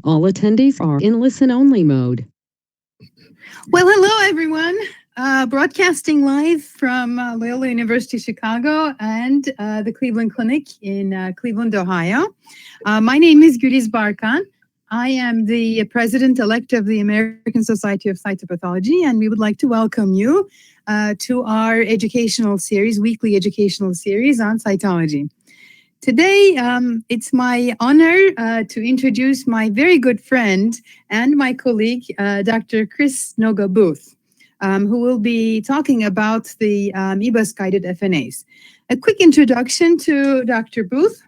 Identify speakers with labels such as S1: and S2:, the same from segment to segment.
S1: All attendees are in listen-only mode.
S2: Well, hello, everyone. Broadcasting live from Loyola University Chicago and the Cleveland Clinic in Cleveland, Ohio. My name is Güliz Barkan. I am the president-elect of the American Society of Cytopathology, and we would like to welcome you to our educational series, weekly educational series on cytology. Today, it's my honor to introduce my very good friend and my colleague, Dr. Chris Noga-Booth, who will be talking about the EBUS-Guided FNAs. A quick introduction to Dr. Booth.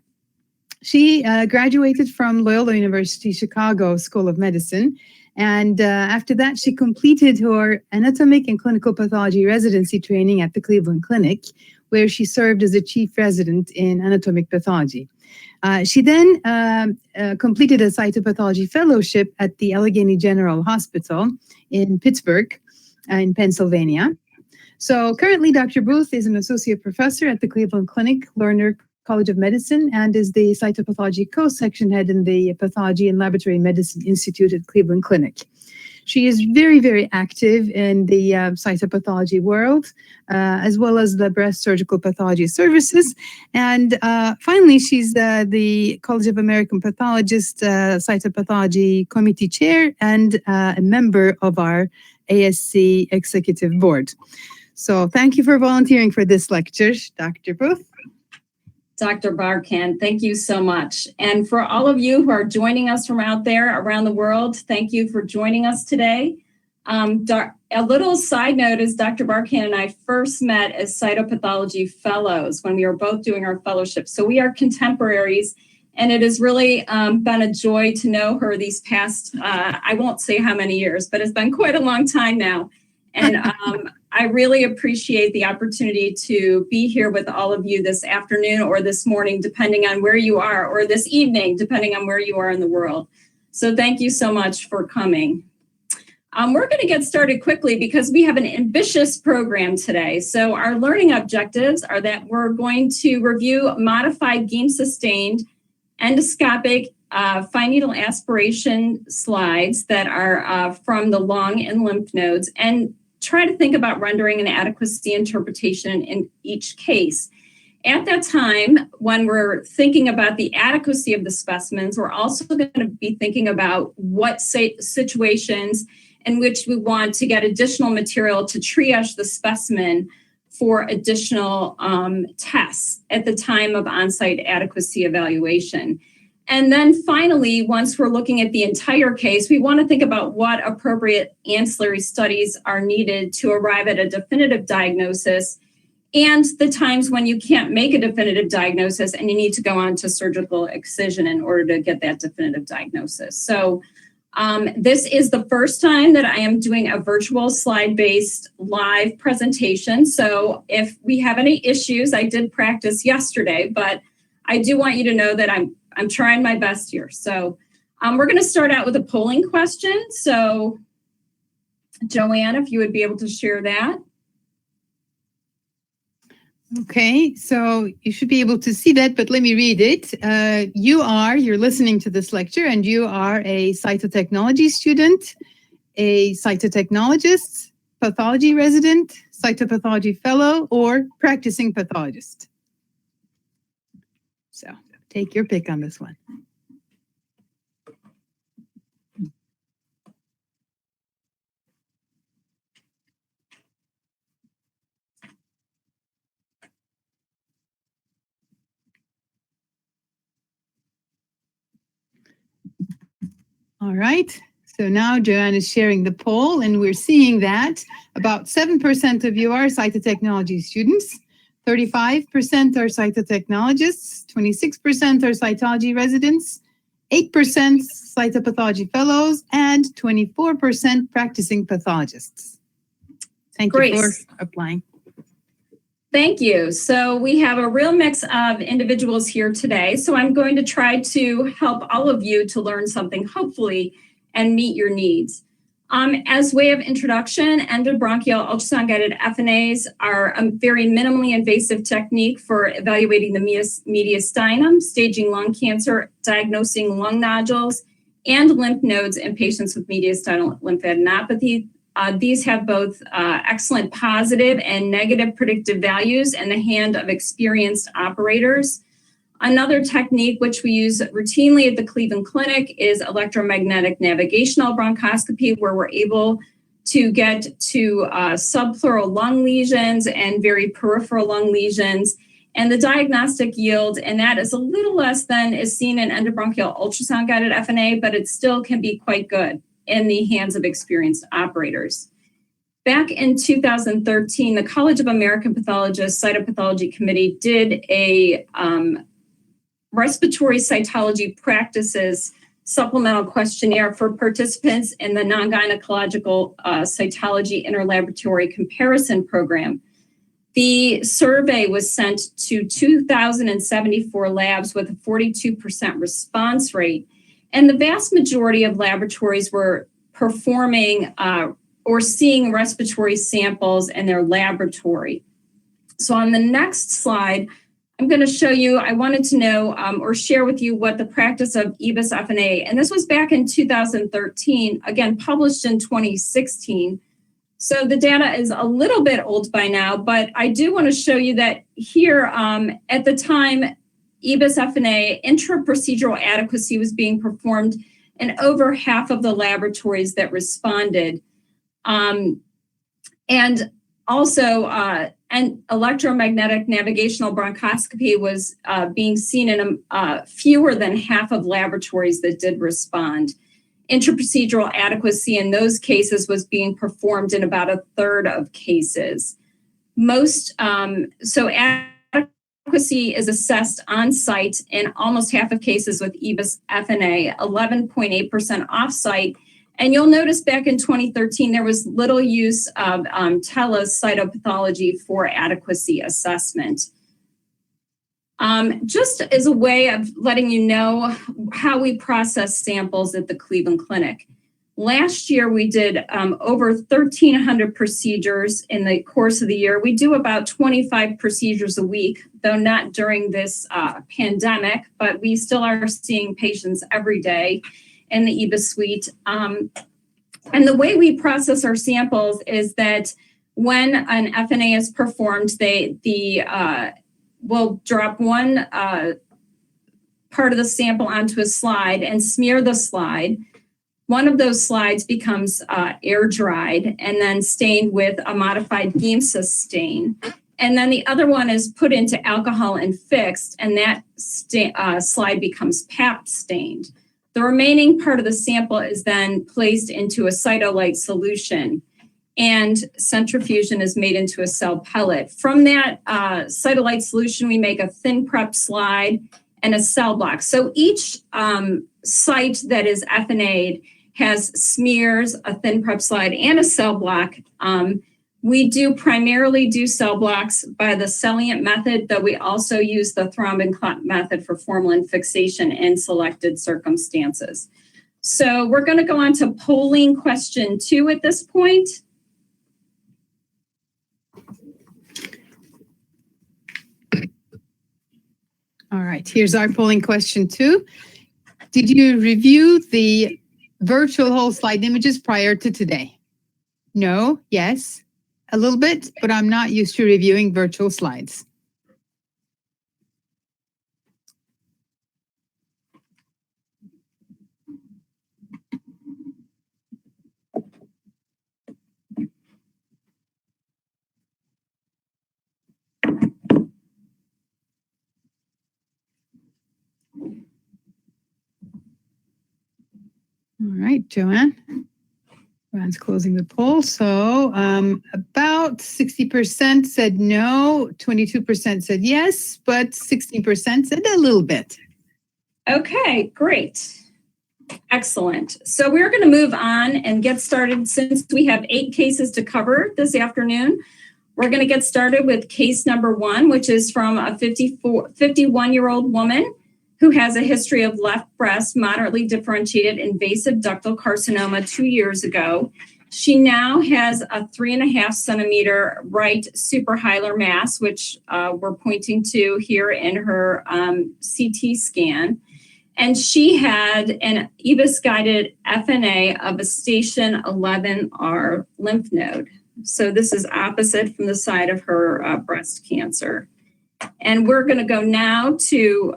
S2: She graduated from Loyola University Chicago School of Medicine, and after that, she completed her anatomic and clinical pathology residency training at the Cleveland Clinic, where she served as a chief resident in anatomic pathology. She then completed a cytopathology fellowship at the Allegheny General Hospital in Pittsburgh, in Pennsylvania. So currently, Dr. Booth is an associate professor at the Cleveland Clinic, Lerner College of Medicine, and is the cytopathology co-section head in the Pathology and Laboratory Medicine Institute at Cleveland Clinic. She is very, very active in the cytopathology world, as well as the breast surgical pathology services. And finally, she's the College of American Pathologists Cytopathology Committee Chair and a member of our ASC Executive Board. So thank you for volunteering for this lecture, Dr. Booth.
S3: Dr. Barkan, thank you so much. And for all of you who are joining us from out there around the world, thank you for joining us today. A little side note is Dr. Barkan and I first met as cytopathology fellows when we were both doing our fellowship. So we are contemporaries, and it has really been a joy to know her these past, I won't say how many years, but it's been quite a long time now. And I really appreciate the opportunity to be here with all of you this afternoon or this morning, depending on where you are, or this evening, depending on where you are in the world. So thank you so much for coming. We're going to get started quickly because we have an ambitious program today. So our learning objectives are that we're going to review modified game-sustained endoscopic fine needle aspiration slides that are from the lung and lymph nodes, and try to think about rendering an adequacy interpretation in each case. At that time, when we're thinking about the adequacy of the specimens, we're also going to be thinking about what situations in which we want to get additional material to triage the specimen for additional tests at the time of on-site adequacy evaluation. And then finally, once we're looking at the entire case, we want to think about what appropriate ancillary studies are needed to arrive at a definitive diagnosis, and the times when you can't make a definitive diagnosis and you need to go on to surgical excision in order to get that definitive diagnosis. So this is the first time that I am doing a virtual slide-based live presentation. So if we have any issues, I did practice yesterday, but I do want you to know that I'm trying my best here. So we're going to start out with a polling question. So Joanne, if you would be able to share that.
S2: Okay, so you should be able to see that, but let me read it. You're listening to this lecture, and you are a cytotechnology student, a cytotechnologist, pathology resident, cytopathology fellow, or practicing pathologist. So take your pick on this one. All right, so now Joanne is sharing the poll, and we're seeing that about 7% of you are cytotechnology students, 35% are cytotechnologists, 26% are cytology residents, 8% cytopathology fellows, and 24% practicing pathologists. Thank you for applying.
S3: Thank you. So we have a real mix of individuals here today. So I'm going to try to help all of you to learn something, hopefully, and meet your needs. As way of introduction, endobronchial ultrasound-guided FNAs are a very minimally invasive technique for evaluating the mediastinum, staging lung cancer, diagnosing lung nodules, and lymph nodes in patients with mediastinal lymphadenopathy. These have both excellent positive and negative predictive values in the hand of experienced operators. Another technique which we use routinely at the Cleveland Clinic is electromagnetic navigational bronchoscopy, where we're able to get to subpleural lung lesions and very peripheral lung lesions. And the diagnostic yield, and that is a little less than is seen in endobronchial ultrasound-guided FNA, but it still can be quite good in the hands of experienced operators. Back in 2013, the College of American Pathologists Cytopathology Committee did a respiratory cytology practices supplemental questionnaire for participants in the non-gynecological cytology interlaboratory comparison program. The survey was sent to 2,074 labs with a 42% response rate, and the vast majority of laboratories were performing or seeing respiratory samples in their laboratory. So on the next slide, I'm going to show you, I wanted to know or share with you what the practice of EBUS-FNA, and this was back in 2013, again, published in 2016. So the data is a little bit old by now, but I do want to show you that here at the time, EBUS-FNA intra-procedural adequacy was being performed in over half of the laboratories that responded. And also, and electromagnetic navigational bronchoscopy was being seen in fewer than half of laboratories that did respond. Intraprocedural adequacy in those cases was being performed in about a third of cases. So adequacy is assessed on site in almost half of cases with EBUS-FNA, 11.8% off-site. And you'll notice back in 2013, there was little use of telecytopathology for adequacy assessment. Just as a way of letting you know how we process samples at the Cleveland Clinic. Last year, we did over 1,300 procedures in the course of the year. We do about 25 procedures a week, though not during this pandemic, but we still are seeing patients every day in the EBUS suite. And the way we process our samples is that when an FNA is performed, we'll drop one part of the sample onto a slide and smear the slide. One of those slides becomes air dried and then stained with a modified Giemsa stain. And then the other one is put into alcohol and fixed, and that slide becomes PAP stained. The remaining part of the sample is then placed into a cytolite solution, and centrifusion is made into a cell pellet. From that cytolite solution, we make a thin prep slide and a cell block. So each site that is FNA'd has smears, a thin prep slide, and a cell block. We do primarily do cell blocks by the Celliant method, though we also use the thrombin clot method for formalin fixation in selected circumstances. So we're going to go on to polling question 2 at this point.
S2: All right, here's our polling question 2. Did you review the virtual whole slide images prior to today? No, yes, a little bit, but I'm not used to reviewing virtual slides. All right, Joanne. Joanne's closing the poll. So about 60% said no, 22% said yes, but 16% said a little bit.
S3: Okay, great. Excellent. So we're going to move on and get started. Since we have 8 cases to cover this afternoon, we're going to get started with case number 1, which is from a 51-year-old woman who has a history of left breast moderately differentiated invasive ductal carcinoma 2 years ago. She now has a 3.5 centimeter right suprahilar mass, which we're pointing to here in her CT scan. And she had an EBUS-Guided FNA of a station 11R lymph node. So this is opposite from the side of her breast cancer. And we're going to go now to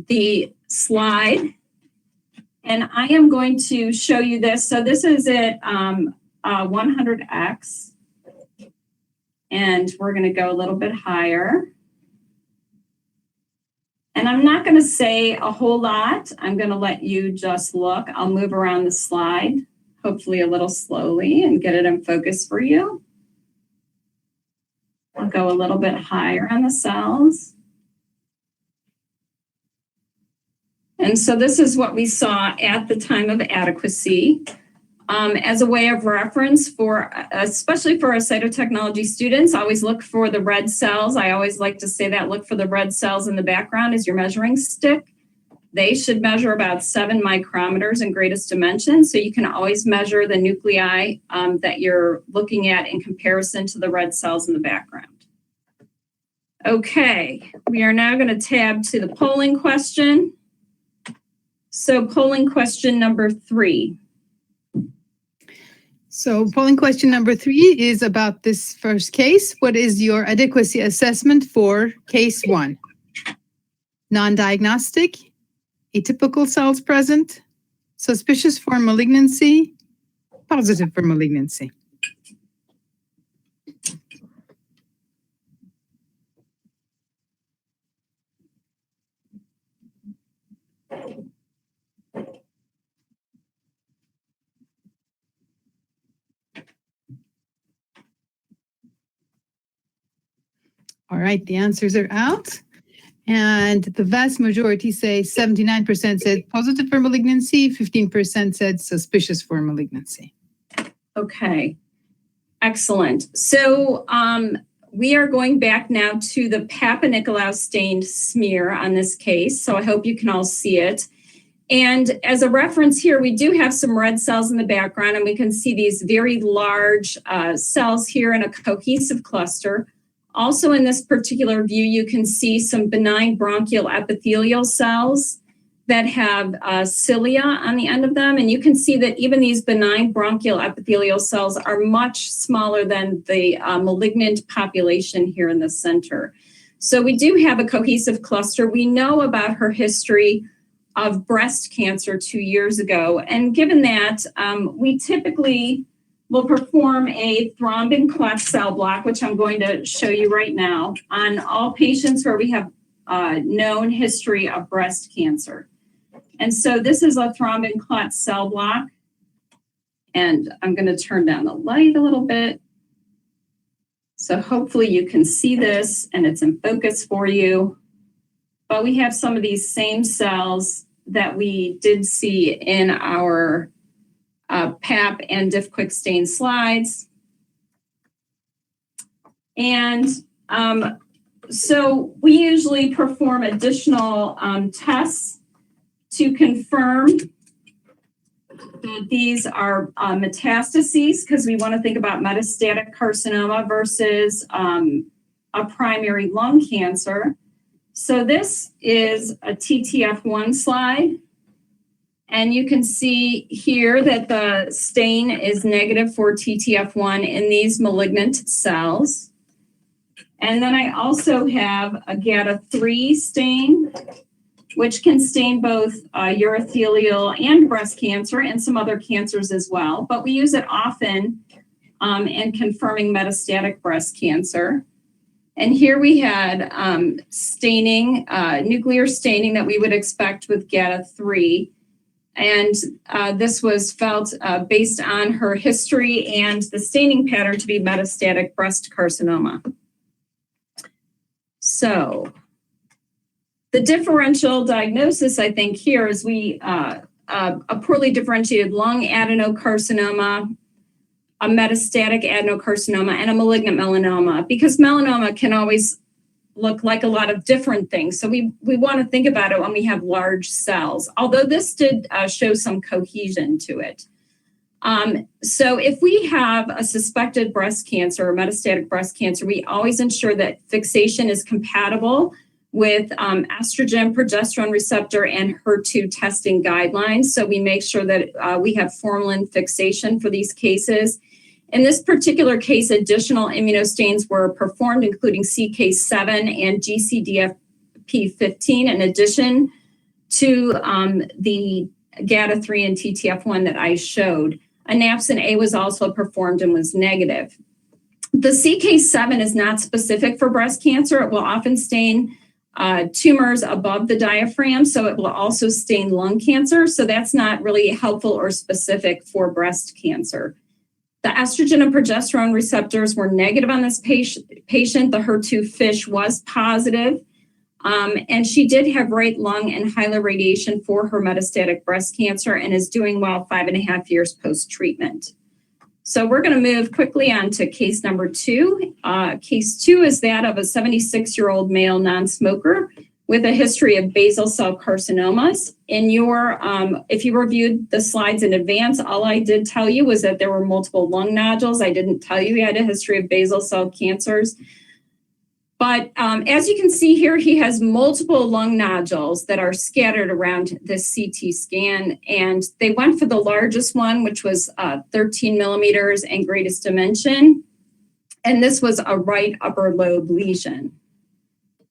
S3: the slide. And I am going to show you this. So this is at 100x. And we're going to go a little bit higher. And I'm not going to say a whole lot. I'm going to let you just look. I'll move around the slide, hopefully a little slowly, and get it in focus for you. I'll go a little bit higher on the cells. And so this is what we saw at the time of adequacy. As a way of reference for, especially for our cytotechnology students, always look for the red cells. I always like to say that, look for the red cells in the background as your measuring stick. They should measure about 7 micrometers in greatest dimension. So you can always measure the nuclei that you're looking at in comparison to the red cells in the background. Okay, we are now going to tab to the polling question. So polling question number 3.
S2: So polling question number 3 is about this first case. What is your adequacy assessment for case 1? Non-diagnostic, atypical cells present, suspicious for malignancy, positive for malignancy. All right, the answers are out. And the vast majority say 79% said positive for malignancy, 15% said suspicious for malignancy.
S3: Okay, excellent. So we are going back now to the Papa-Nicolau stained smear on this case. So I hope you can all see it. And as a reference here, we do have some red cells in the background, and we can see these very large cells here in a cohesive cluster. Also in this particular view, you can see some benign bronchial epithelial cells that have cilia on the end of them. And you can see that even these benign bronchial epithelial cells are much smaller than the malignant population here in the center. So we do have a cohesive cluster. We know about her history of breast cancer 2 years ago. And given that, we typically will perform a thrombin clot cell block, which I'm going to show you right now, on all patients where we have known history of breast cancer. And so this is a thrombin clot cell block. And I'm going to turn down the light a little bit. So hopefully you can see this and it's in focus for you. But we have some of these same cells that we did see in our PAP and Diff Quick Stain slides. And so we usually perform additional tests to confirm that these are metastases, because we want to think about metastatic carcinoma versus a primary lung cancer. So this is a TTF1 slide. And you can see here that the stain is negative for TTF1 in these malignant cells. And then I also have a GATA3 stain, which can stain both urothelial and breast cancer and some other cancers as well. But we use it often in confirming metastatic breast cancer. And here we had staining, nuclear staining that we would expect with GATA3. And this was felt based on her history and the staining pattern to be metastatic breast carcinoma. So the differential diagnosis, I think, here is a poorly differentiated lung adenocarcinoma, a metastatic adenocarcinoma, and a malignant melanoma, because melanoma can always look like a lot of different things. So we want to think about it when we have large cells, although this did show some cohesion to it. So if we have a suspected breast cancer or metastatic breast cancer, we always ensure that fixation is compatible with estrogen, progesterone receptor, and HER2 testing guidelines. So we make sure that we have formalin fixation for these cases. In this particular case, additional immunostains were performed, including CK7 and GCDFP15, in addition to the GATA3 and TTF1 that I showed. Anapsin A was also performed and was negative. The CK7 is not specific for breast cancer. It will often stain tumors above the diaphragm, so it will also stain lung cancer. So that's not really helpful or specific for breast cancer. The estrogen and progesterone receptors were negative on this patient. The HER2 FISH was positive, and she did have right lung and highlight radiation for her metastatic breast cancer and is doing well 5.5 years post-treatment. So we're going to move quickly on to case number 2. Case 2 is that of a 76-year-old male non-smoker with a history of basal cell carcinomas. In your, if you reviewed the slides in advance, all I did tell you was that there were multiple lung nodules. I didn't tell you he had a history of basal cell cancers. But as you can see here, he has multiple lung nodules that are scattered around this CT scan. And they went for the largest one, which was 13 millimeters and greatest dimension. And this was a right upper lobe lesion.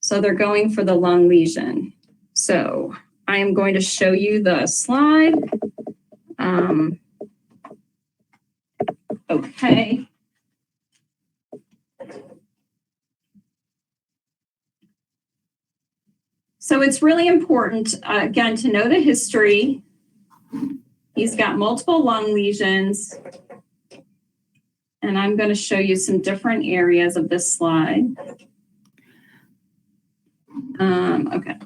S3: So they're going for the lung lesion. So I am going to show you the slide. Okay. So it's really important, again, to know the history. He's got multiple lung lesions. And I'm going to show you some different areas of this slide. Okay.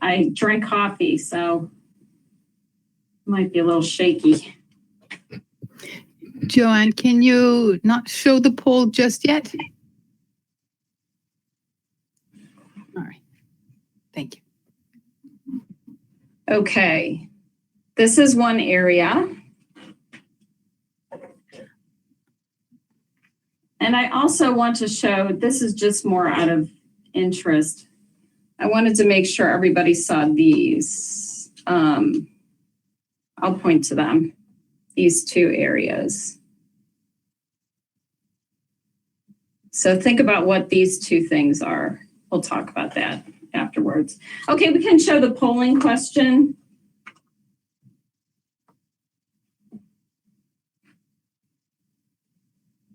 S3: I drank coffee, so it might be a little shaky.
S2: Joanne, can you not show the poll just yet? All right. Thank you.
S3: Okay. This is one area. And I also want to show, this is just more out of interest. I wanted to make sure everybody saw these. I'll point to them, these two areas. So think about what these two things are. We'll talk about that afterwards. Okay, we can show the polling question.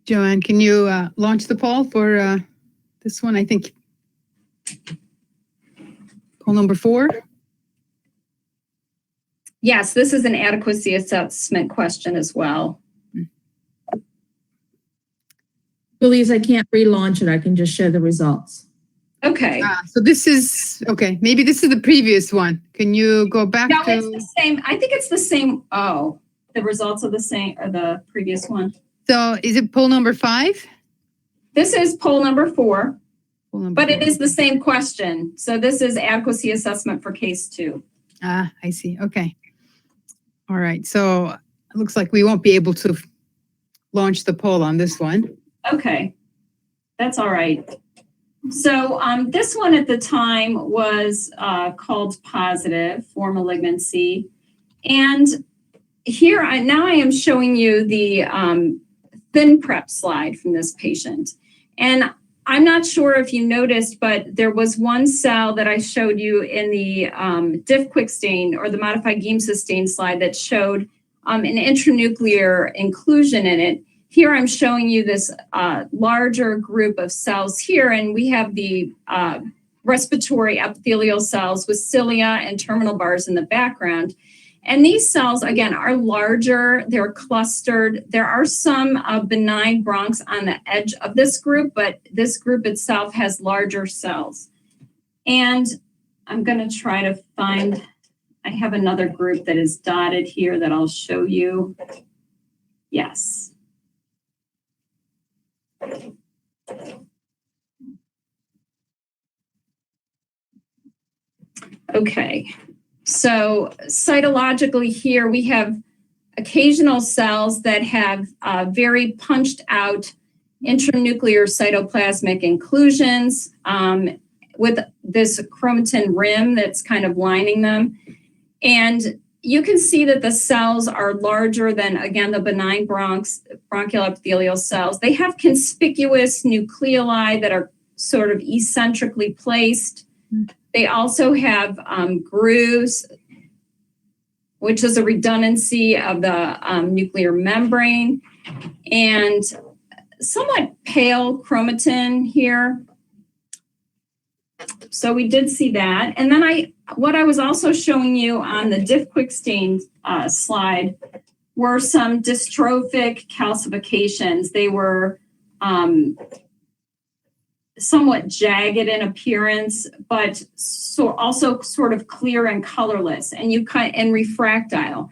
S2: Joanne, can you launch the poll for this one? I think poll number 4.
S3: Yes, this is an adequacy assessment question as well.
S4: Believes I can't relaunch it. I can just share the results.
S3: Okay.
S2: So this is, okay, maybe this is the previous one. Can you go back
S3: No,
S2: to?
S3: it's the same. I think it's the same. Oh, the results are the same, or the previous one.
S2: So is it poll number 5?
S3: This is poll number 4, but it
S2: 4.
S3: is the same question. So this is adequacy assessment for case 2.
S2: Ah, I see. Okay. All right. So it looks like we won't be able to launch the poll on this one.
S3: Okay, that's all right. So this one at the time was called positive for malignancy. And here, now I am showing you the thin prep slide from this patient. And I'm not sure if you noticed, but there was one cell that I showed you in the diff quick stain or the modified Giemsa stain slide that showed an intranuclear inclusion in it. Here I'm showing you this larger group of cells here, and we have the respiratory epithelial cells with cilia and terminal bars in the background. And these cells, again, are larger, they're clustered. There are some benign bronchs on the edge of this group, but this group itself has larger cells. And I'm going to try to find, I have another group that is dotted here that I'll show you. Yes. Okay. So cytologically here, we have occasional cells that have very punched out intranuclear cytoplasmic inclusions with this chromatin rim that's kind of lining them. And you can see that the cells are larger than, again, the benign bronchial epithelial cells. They have conspicuous nucleoli that are sort of eccentrically placed. They also have grooves, which is a redundancy of the nuclear membrane, and somewhat pale chromatin here. So we did see that. And then what I was also showing you on the diff-quick stain slide were some dystrophic calcifications. They were somewhat jagged in appearance, but also sort of clear and colorless, and refractile.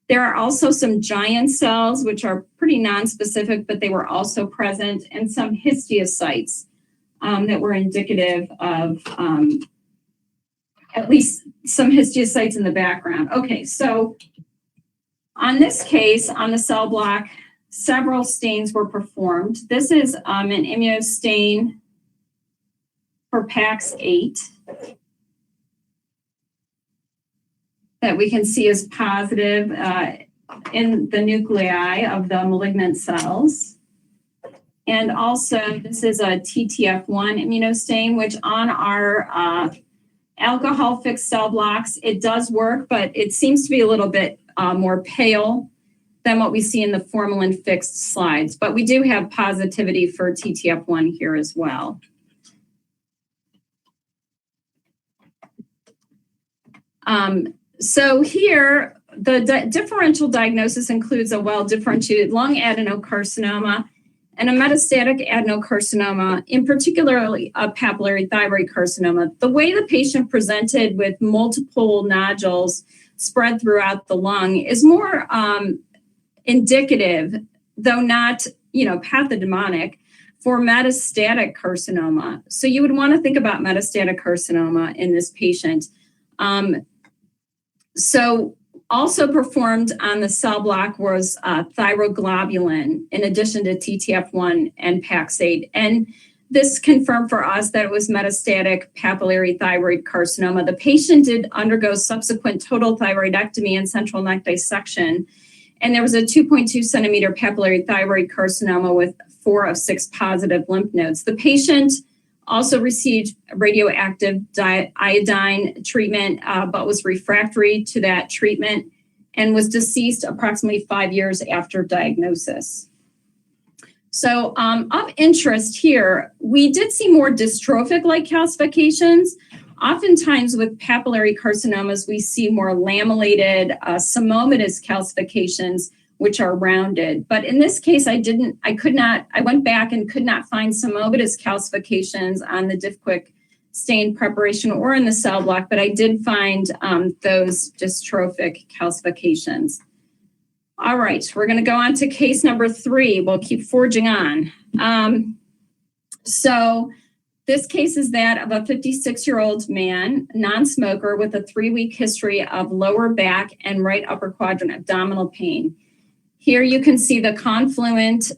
S3: There are also some giant cells, which are pretty nonspecific, but they were also present, and some histiocytes that were indicative of at least some histiocytes in the background. Okay, so on this case, on the cell block, several stains were performed. This is an immunostain for PAX8 that we can see is positive in the nuclei of the malignant cells. And also, this is a TTF1 immunostain, which on our alcohol fixed cell blocks, it does work, but it seems to be a little bit more pale than what we see in the formalin fixed slides. But we do have positivity for TTF1 here as well. So here, the differential diagnosis includes a well-differentiated lung adenocarcinoma and a metastatic adenocarcinoma, in particularly a papillary thyroid carcinoma. The way the patient presented with multiple nodules spread throughout the lung is more indicative, though not, pathognomonic, for metastatic carcinoma. So you would want to think about metastatic carcinoma in this patient. So also performed on the cell block was thyroglobulin, in addition to TTF1 and PAX8. And this confirmed for us that it was metastatic papillary thyroid carcinoma. The patient did undergo subsequent total thyroidectomy and central neck dissection. And there was a 2.2 centimeter papillary thyroid carcinoma with 4 of 6 positive lymph nodes. The patient also received radioactive iodine treatment, but was refractory to that treatment and was deceased approximately 5 years after diagnosis. So of interest here, we did see more dystrophic-like calcifications. Oftentimes with papillary carcinomas, we see more lamellated, pseumomatous calcifications, which are rounded. But in this case, I went back and could not find pseumomatous calcifications on the diff-quick stain preparation or in the cell block, but I did find those dystrophic calcifications. All right, we're gonna go on to case number 3. We'll keep forging on. So this case is that of a 56-year-old man, non-smoker with a 3-week history of lower back and right upper quadrant abdominal pain. Here you can see the confluent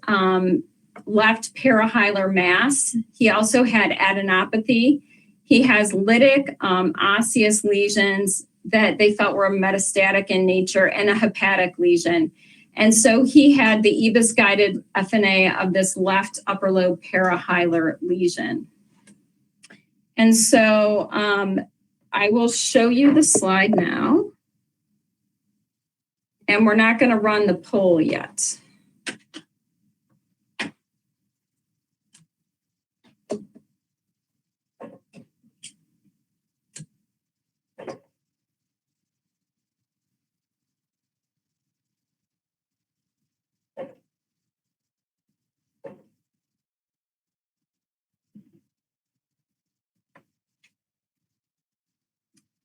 S3: left parahilar mass. He also had adenopathy. He has lytic osseous lesions that they felt were metastatic in nature and a hepatic lesion. And so he had the EBUS-Guided FNA of this left upper lobe parahilar lesion. And so I will show you the slide now. And we're not going to run the poll yet.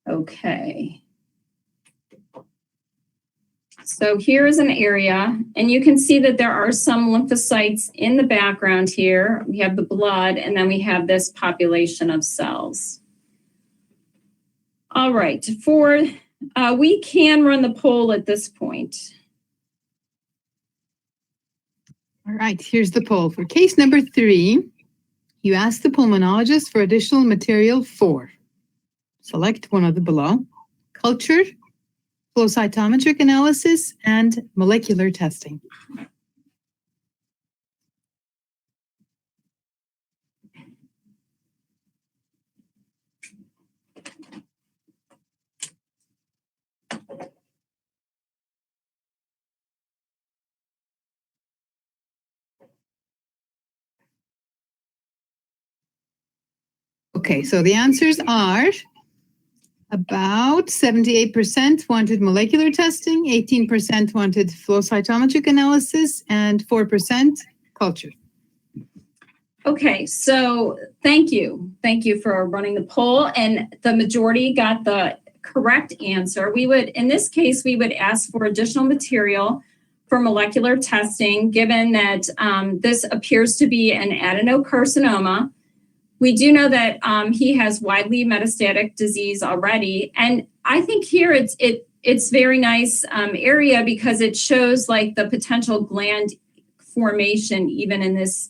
S3: Okay. So here is an area, and you can see that there are some lymphocytes in the background here. We have the blood, and then we have this population of cells. All right, we can run the poll at this point.
S2: All right, here's the poll. For case number 3, you ask the pulmonologist for additional material for. Select one of the below. Culture, flow cytometric analysis, and molecular testing. Okay, so the answers are about 78% wanted molecular testing, 18% wanted flow cytometric analysis, and 4% culture.
S3: Okay, so thank you. Thank you for running the poll. And the majority got the correct answer. In this case, we would ask for additional material for molecular testing, given that this appears to be an adenocarcinoma. We do know that he has widely metastatic disease already. And I think here it's very nice area because it shows like the potential gland formation even in this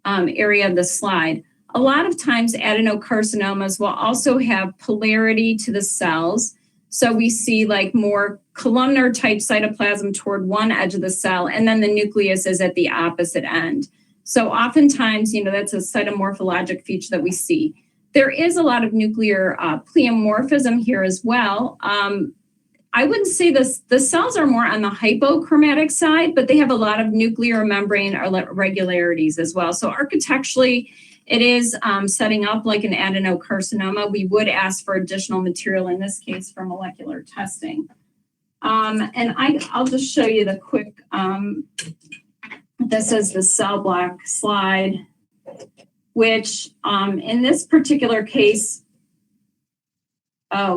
S3: area of the slide. A lot of times adenocarcinomas will also have polarity to the cells. So we see like more columnar type cytoplasm toward one edge of the cell, and then the nucleus is at the opposite end. So oftentimes, that's a cytomorphologic feature that we see. There is a lot of nuclear pleomorphism here as well. I wouldn't say the cells are more on the hypochromatic side, but they have a lot of nuclear membrane irregularities as well. So architecturally, it is setting up like an adenocarcinoma. We would ask for additional material in this case for molecular testing. And I'll just show you the quick, this is the cell block slide, which in this particular case,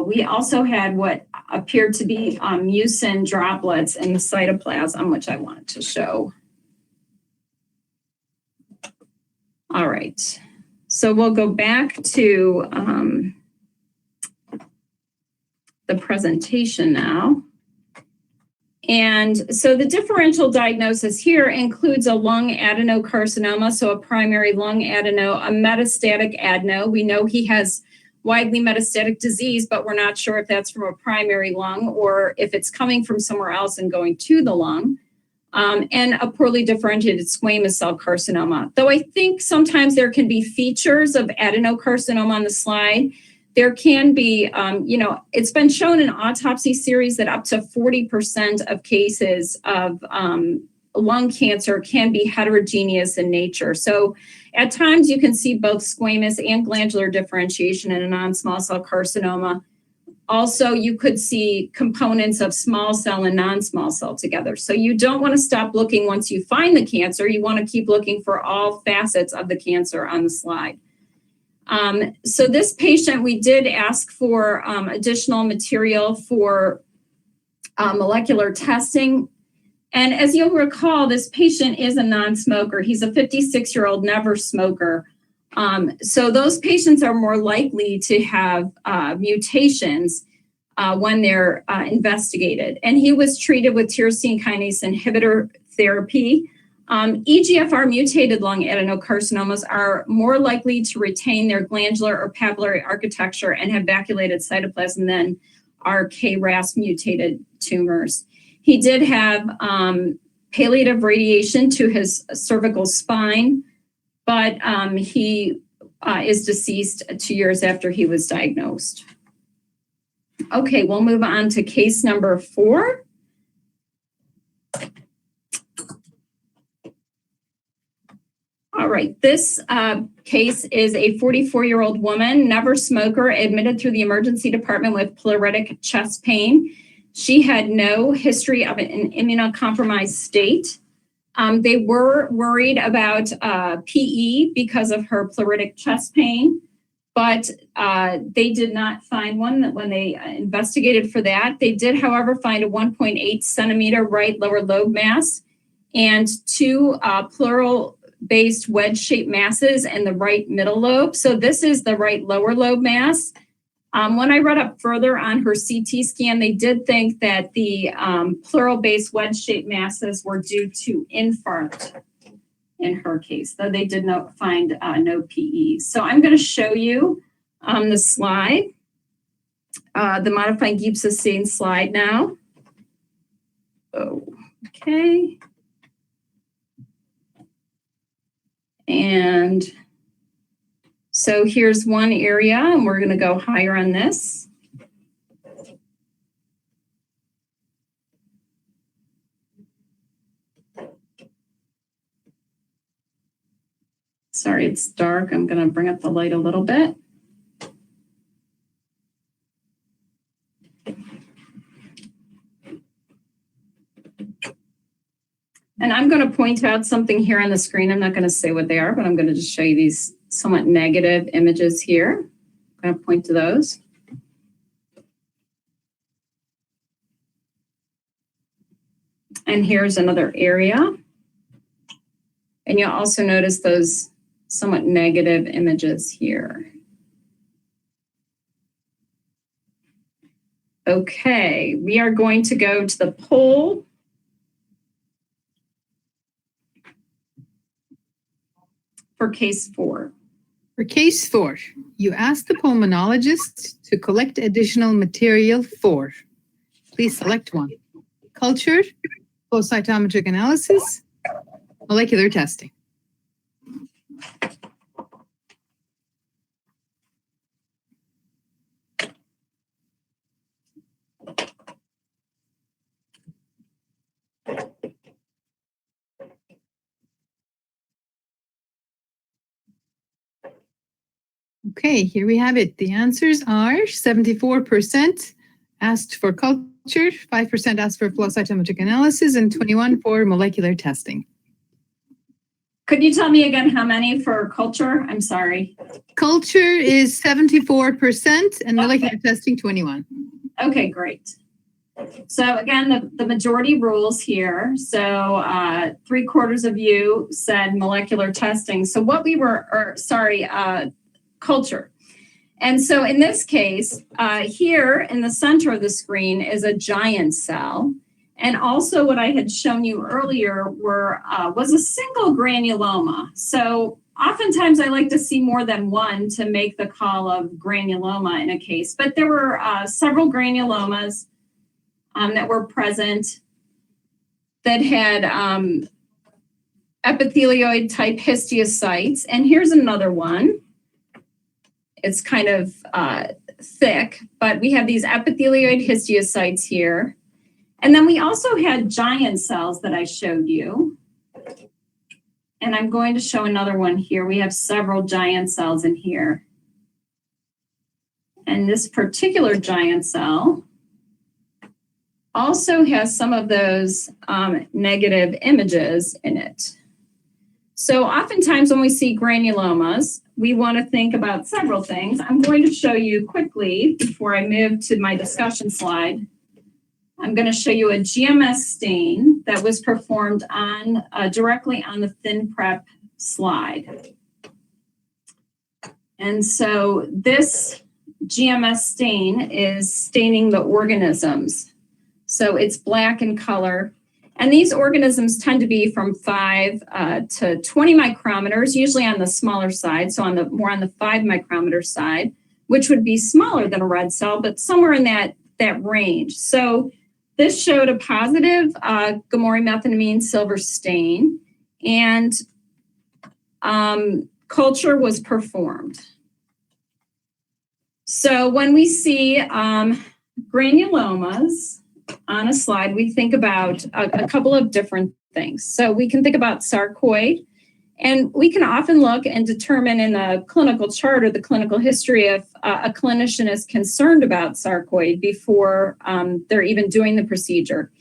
S3: we also had what appeared to be mucin droplets in the cytoplasm, which I wanted to show. All right, so we'll go back to the presentation now. And so the differential diagnosis here includes a lung adenocarcinoma, so a primary lung adeno, a metastatic adeno. We know he has widely metastatic disease, but we're not sure if that's from a primary lung or if it's coming from somewhere else and going to the lung. And a poorly differentiated squamous cell carcinoma. Though I think sometimes there can be features of adenocarcinoma on the slide. There can be, it's been shown in autopsy series that up to 40% of cases of lung cancer can be heterogeneous in nature. So at times you can see both squamous and glandular differentiation in a non-small cell carcinoma. Also, you could see components of small cell and non-small cell together. So you don't want to stop looking once you find the cancer. You want to keep looking for all facets of the cancer on the slide. So this patient, we did ask for additional material for molecular testing. And as you'll recall, this patient is a non-smoker. He's a 56-year-old never smoker. So those patients are more likely to have mutations when they're investigated. And he was treated with tyrosine kinase inhibitor therapy. EGFR mutated lung adenocarcinomas are more likely to retain their glandular or papillary architecture and have vacuolated cytoplasm than are KRAS mutated tumors. He did have palliative radiation to his cervical spine, but he is deceased 2 years after he was diagnosed. Okay, we'll move on to case number 4. All right, this case is a 44-year-old woman, never smoker, admitted through the emergency department with pleuritic chest pain. She had no history of an immunocompromised state. They were worried about PE because of her pleuritic chest pain, but they did not find one when they investigated for that. They did, however, find a 1.8 centimeter right lower lobe mass and 2 pleural-based wedge-shaped masses in the right middle lobe. So this is the right lower lobe mass. When I read up further on her CT scan, they did think that the pleural-based wedge-shaped masses were due to infarct. in her case, though they did not find no PEs. So I'm going to show you the slide, the modified Gibbs-Hussein slide now. Oh, okay. And so here's one area, and we're going to go higher on this. Sorry, it's dark. I'm going to bring up the light a little bit. And I'm going to point out something here on the screen. I'm not going to say what they are, but I'm going to just show you these somewhat negative images here. I'm going to point to those. And here's another area. And you'll also notice those somewhat negative images here. Okay, we are going to go to the poll. For case 4.
S2: For case 4, you ask the pulmonologist to collect additional material for. Please select one. Culture, flow cytometric analysis, molecular testing. Okay, here we have it. The answers are 74% asked for culture, 5% asked for flow cytometric analysis, and 21% for molecular testing.
S3: Could you tell me again how many for culture? I'm sorry.
S2: Culture is 74% and molecular testing 21%.
S3: Okay, great. So again, the majority rules here. So 3/4 of you said molecular testing. So what we were, culture. And so in this case, here in the center of the screen is a giant cell. And also what I had shown you earlier was a single granuloma. So oftentimes I like to see more than one to make the call of granuloma in a case. But there were several granulomas that were present that had epithelioid type histiocytes. And here's another one. It's kind of thick, but we have these epithelioid histiocytes here. And then we also had giant cells that I showed you. And I'm going to show another one here. We have several giant cells in here. And this particular giant cell also has some of those negative images in it. So oftentimes when we see granulomas, we want to think about several things. I'm going to show you quickly before I move to my discussion slide. I'm going to show you a GMS stain that was performed on directly on the ThinPrep slide. And so this GMS stain is staining the organisms. So it's black in color. And these organisms tend to be from 5 to 20 micrometers, usually on the smaller side, so more on the 5 micrometer side, which would be smaller than a red cell, but somewhere in that range. So this showed a positive gamma-methenamine silver stain, and culture was performed. So when we see granulomas on a slide, we think about a couple of different things. So we can think about sarcoid, and we can often look and determine in the clinical chart or the clinical history if a clinician is concerned about sarcoid before they're even doing the procedure.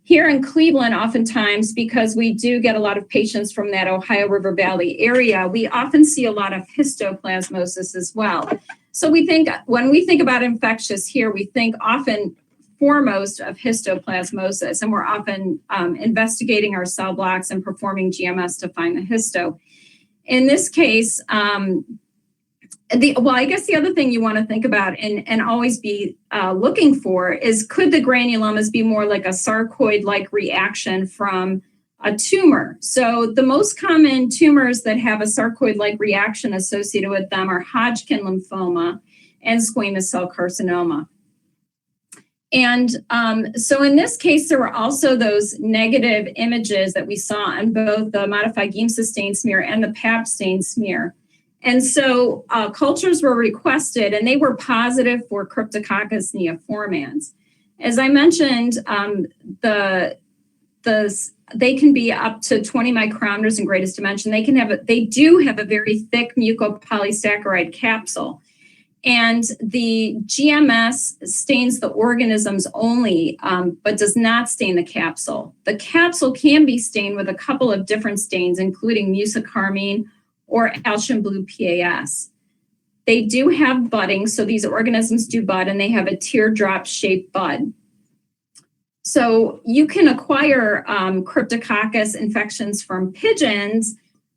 S3: Here in Cleveland, oftentimes, because we do get a lot of patients from that Ohio River Valley area, we often see a lot of histoplasmosis as well. So when we think about infectious here, we think often foremost of histoplasmosis, and we're often investigating our cell blocks and performing GMS to find the histo. In this case, I guess the other thing you want to think about and always be looking for is, could the granulomas be more like a sarcoid-like reaction from a tumor. So the most common tumors that have a sarcoid-like reaction associated with them are Hodgkin lymphoma and squamous cell carcinoma. And so in this case, there were also those negative images that we saw on both the modified Giemsa stain smear and the Pap stain smear. And so cultures were requested, and they were positive for Cryptococcus neoformans. As I mentioned, they can be up to 20 micrometers in greatest dimension. They do have a very thick mucopolysaccharide capsule. And the GMS stains the organisms only, but does not stain the capsule. The capsule can be stained with a couple of different stains, including mucicarmine or Alcian blue PAS. They do have budding, so these organisms do bud, and they have a teardrop-shaped bud. So you can acquire Cryptococcus infections from pigeons.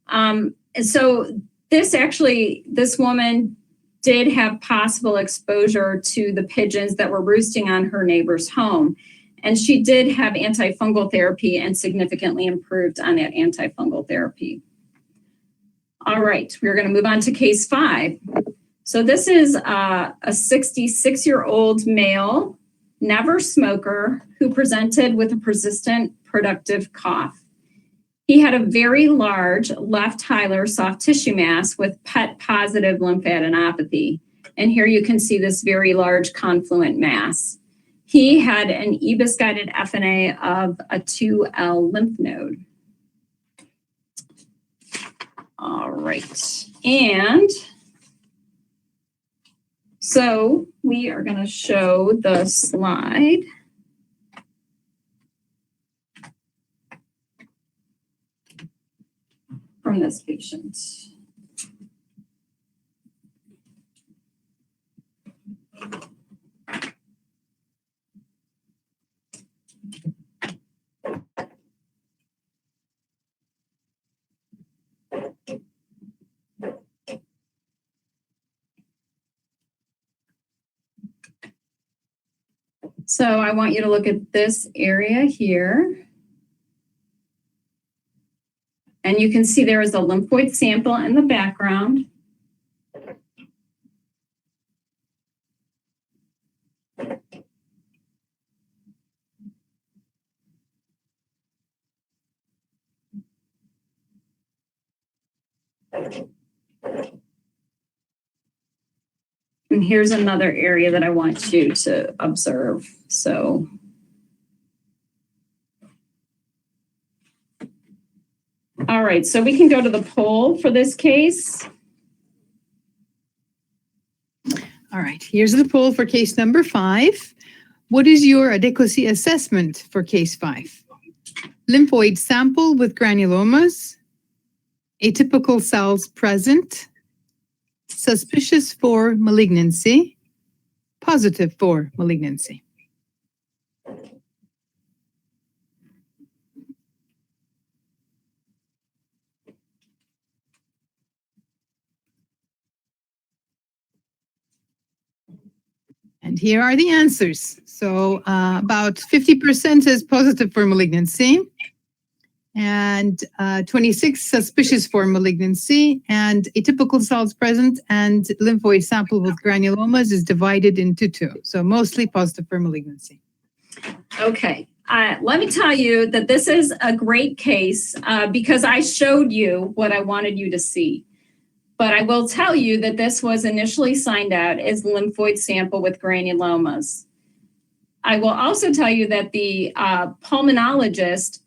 S3: And so this woman did have possible exposure to the pigeons that were roosting on her neighbor's home. And she did have antifungal therapy and significantly improved on that antifungal therapy. All right, we're going to move on to case 5. So this is a 66-year-old male, never smoker, who presented with a persistent productive cough. He had a very large left hilar soft tissue mass with PET-positive lymphadenopathy. And here you can see this very large confluent mass. He had an EBUS-Guided FNA of a 2L lymph node. All right, and so we are going to show the slide. From this patient. So I want you to look at this area here. And you can see there is a lymphoid sample in the background. And here's another area that I want you to observe. So all right, so we can go to the poll for this case.
S2: All right, here's the poll for case number 5. What is your adequacy assessment for case 5? Lymphoid sample with granulomas, atypical cells present, suspicious for malignancy, positive for malignancy. And here are the answers. So about 50% is positive for malignancy, and 26 suspicious for malignancy, and atypical cells present and lymphoid sample with granulomas is divided into 2. So mostly positive for malignancy.
S3: Okay, let me tell you that this is a great case because I showed you what I wanted you to see. But I will tell you that this was initially signed out as lymphoid sample with granulomas. I will also tell you that the pulmonologist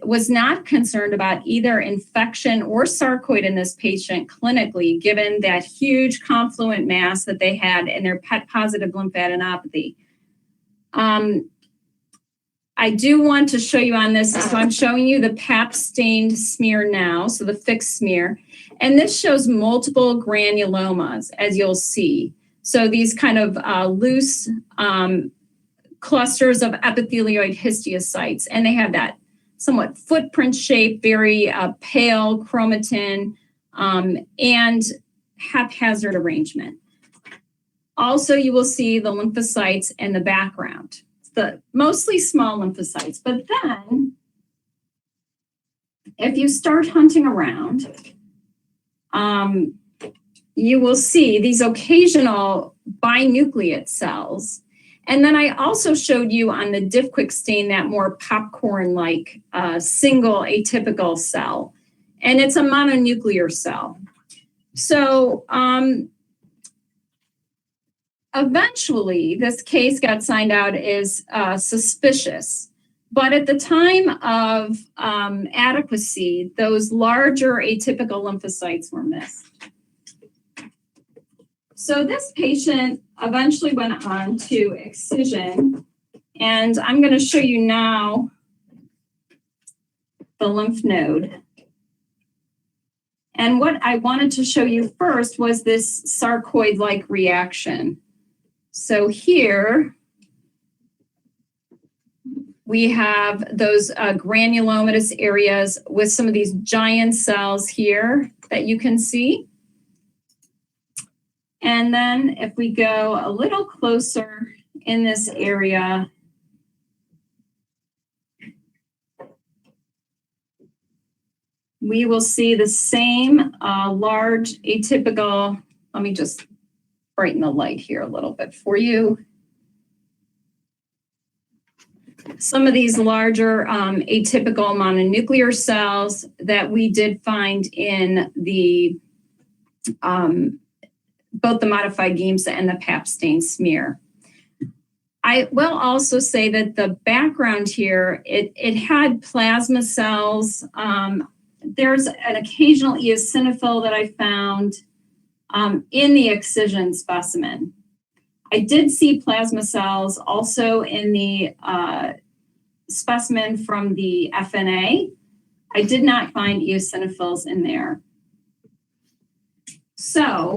S3: was not concerned about either infection or sarcoid in this patient clinically, given that huge confluent mass that they had in their PET-positive lymphadenopathy. I do want to show you on this, so I'm showing you the Pap stained smear now, so the fixed smear. And this shows multiple granulomas, as you'll see. So these kind of loose clusters of epithelioid histiocytes, and they have that somewhat footprint shape, very pale chromatin, and haphazard arrangement. Also, you will see the lymphocytes in the background. The mostly small lymphocytes, but then if you start hunting around, you will see these occasional binucleate cells. And then I also showed you on the Diff-Quick stain that more popcorn-like single atypical cell. And it's a mononuclear cell. So eventually, this case got signed out as suspicious. But at the time of adequacy, those larger atypical lymphocytes were missed. So this patient eventually went on to excision, and I'm going to show you now the lymph node. And what I wanted to show you first was this sarcoid-like reaction. So here we have those granulomatous areas with some of these giant cells here that you can see. And then if we go a little closer in this area, we will see the same large atypical. Let me just brighten the light here a little bit for you. Some of these larger atypical mononuclear cells that we did find in the both the modified GIMSA and the Pap stain smear. I will also say that the background here, it had plasma cells. There's an occasional eosinophil that I found in the excision specimen. I did see plasma cells also in the specimen from the FNA. I did not find eosinophils in there. So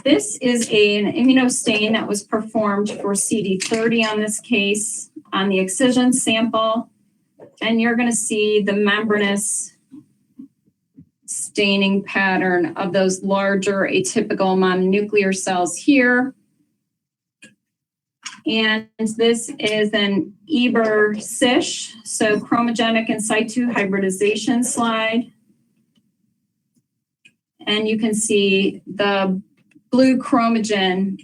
S3: this is an immunostain that was performed for CD30 on this case on the excision sample. And you're going to see the membranous staining pattern of those larger atypical mononuclear cells here. And this is an EBUS, so chromogenic in situ hybridization slide. And you can see the blue chromogen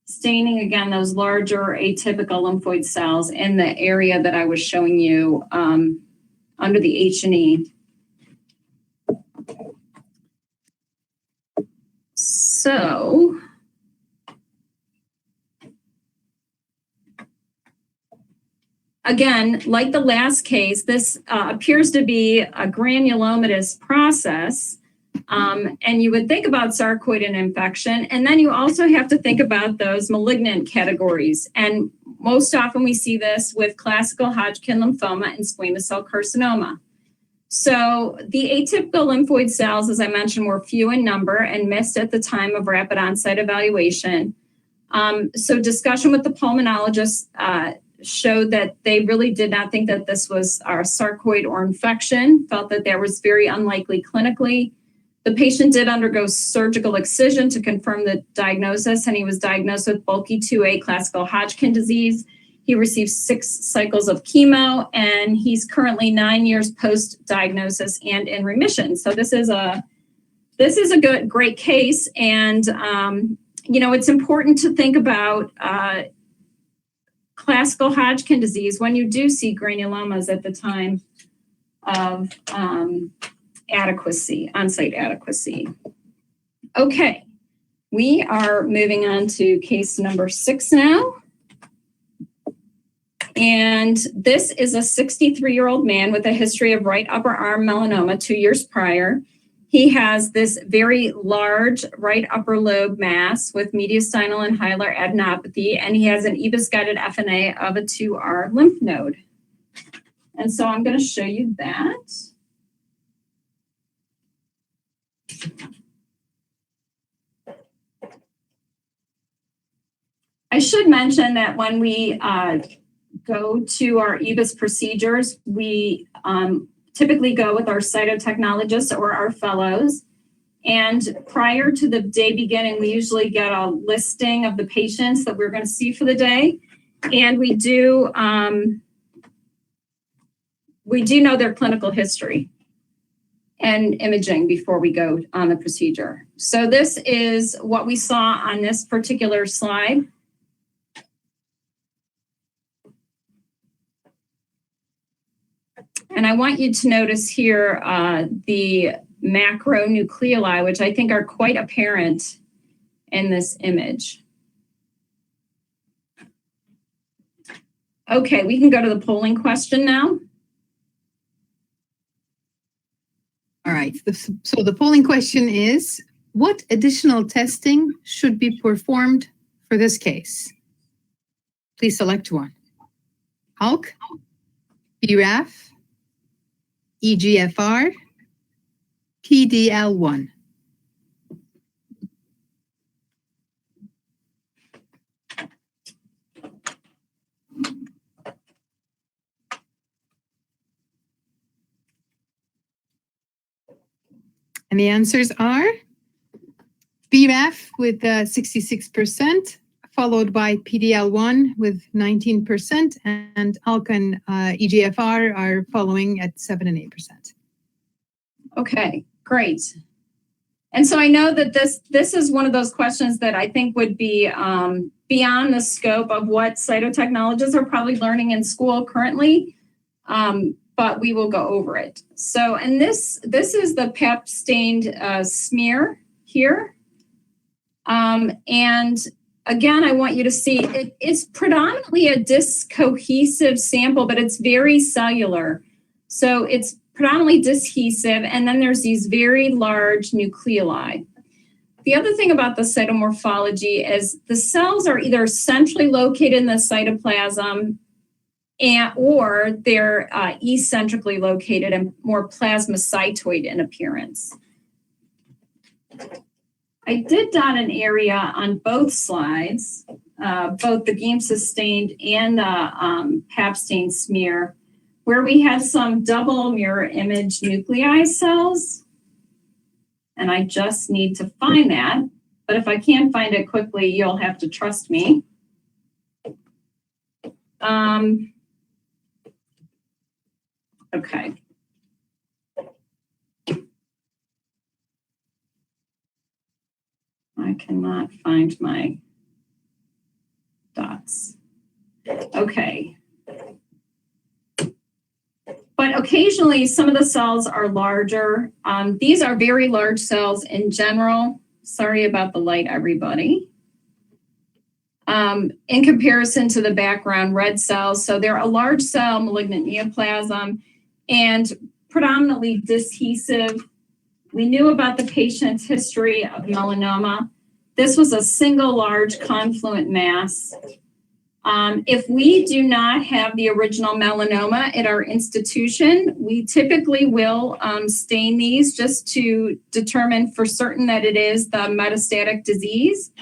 S3: staining, again, those larger atypical lymphoid cells in the area that I was showing you under the H&E. So, again, like the last case, this appears to be a granulomatous process. And you would think about sarcoid and infection, and then you also have to think about those malignant categories. And most often we see this with classical Hodgkin lymphoma and squamous cell carcinoma. So the atypical lymphoid cells, as I mentioned, were few in number and missed at the time of rapid on-site evaluation. So discussion with the pulmonologist showed that they really did not think that this was a sarcoid or infection, felt that that was very unlikely clinically. The patient did undergo surgical excision to confirm the diagnosis, and he was diagnosed with bulky 2A classical Hodgkin disease. He received 6 cycles of chemo, and he's currently 9 years post-diagnosis and in remission. So this is a great case, and you know, it's important to think about classical Hodgkin disease when you do see granulomas at the time of adequacy, on-site adequacy. Okay, we are moving on to case number 6 now. And this is a 63-year-old man with a history of right upper arm melanoma 2 years prior. He has this very large right upper lobe mass with mediastinal and hilar adenopathy, and he has an EBUS-Guided FNA of a 2R lymph node. And so I'm going to show you that. I should mention that when we go to our EBUS procedures, we typically go with our cytotechnologists or our fellows. And prior to the day beginning, we usually get a listing of the patients that we're going to see for the day. And we do know their clinical history. and imaging before we go on the procedure. So this is what we saw on this particular slide. And I want you to notice here the macronucleoli, which I think are quite apparent in this image. Okay, we can go to the polling question now.
S2: All right. So the polling question is, what additional testing should be performed for this case? Please select one. ALK, BRAF, EGFR, PDL1. And the answers are BRAF with 66%, followed by PDL1 with 19%, and ALK and EGFR are following at 7 and 8%.
S3: Okay, great. And so I know that this is one of those questions that I think would be beyond the scope of what cytotechnologists are probably learning in school currently, but we will go over it. So, and this is the PEP stained smear here. And again, I want you to see it is predominantly a discohesive sample, but it's very cellular. So it's predominantly discohesive, and then there's these very large nucleoli. The other thing about the cytomorphology is the cells are either centrally located in the cytoplasm or they're eccentrically located and more plasmacytoid in appearance. I did dot an area on both slides, both the GAMSA stained and the PAP stained smear, where we had some double mirror image nuclei cells. And I just need to find that. But if I can't find it quickly, you'll have to trust me. Okay. I cannot find my dots. Okay. But occasionally some of the cells are larger. These are very large cells in general. Sorry about the light, everybody. In comparison to the background red cells. So they're a large cell malignant neoplasm and predominantly discohesive. We knew about the patient's history of melanoma. This was a single large confluent mass. If we do not have the original melanoma at our institution, we typically will stain these just to determine for certain that it is the metastatic disease.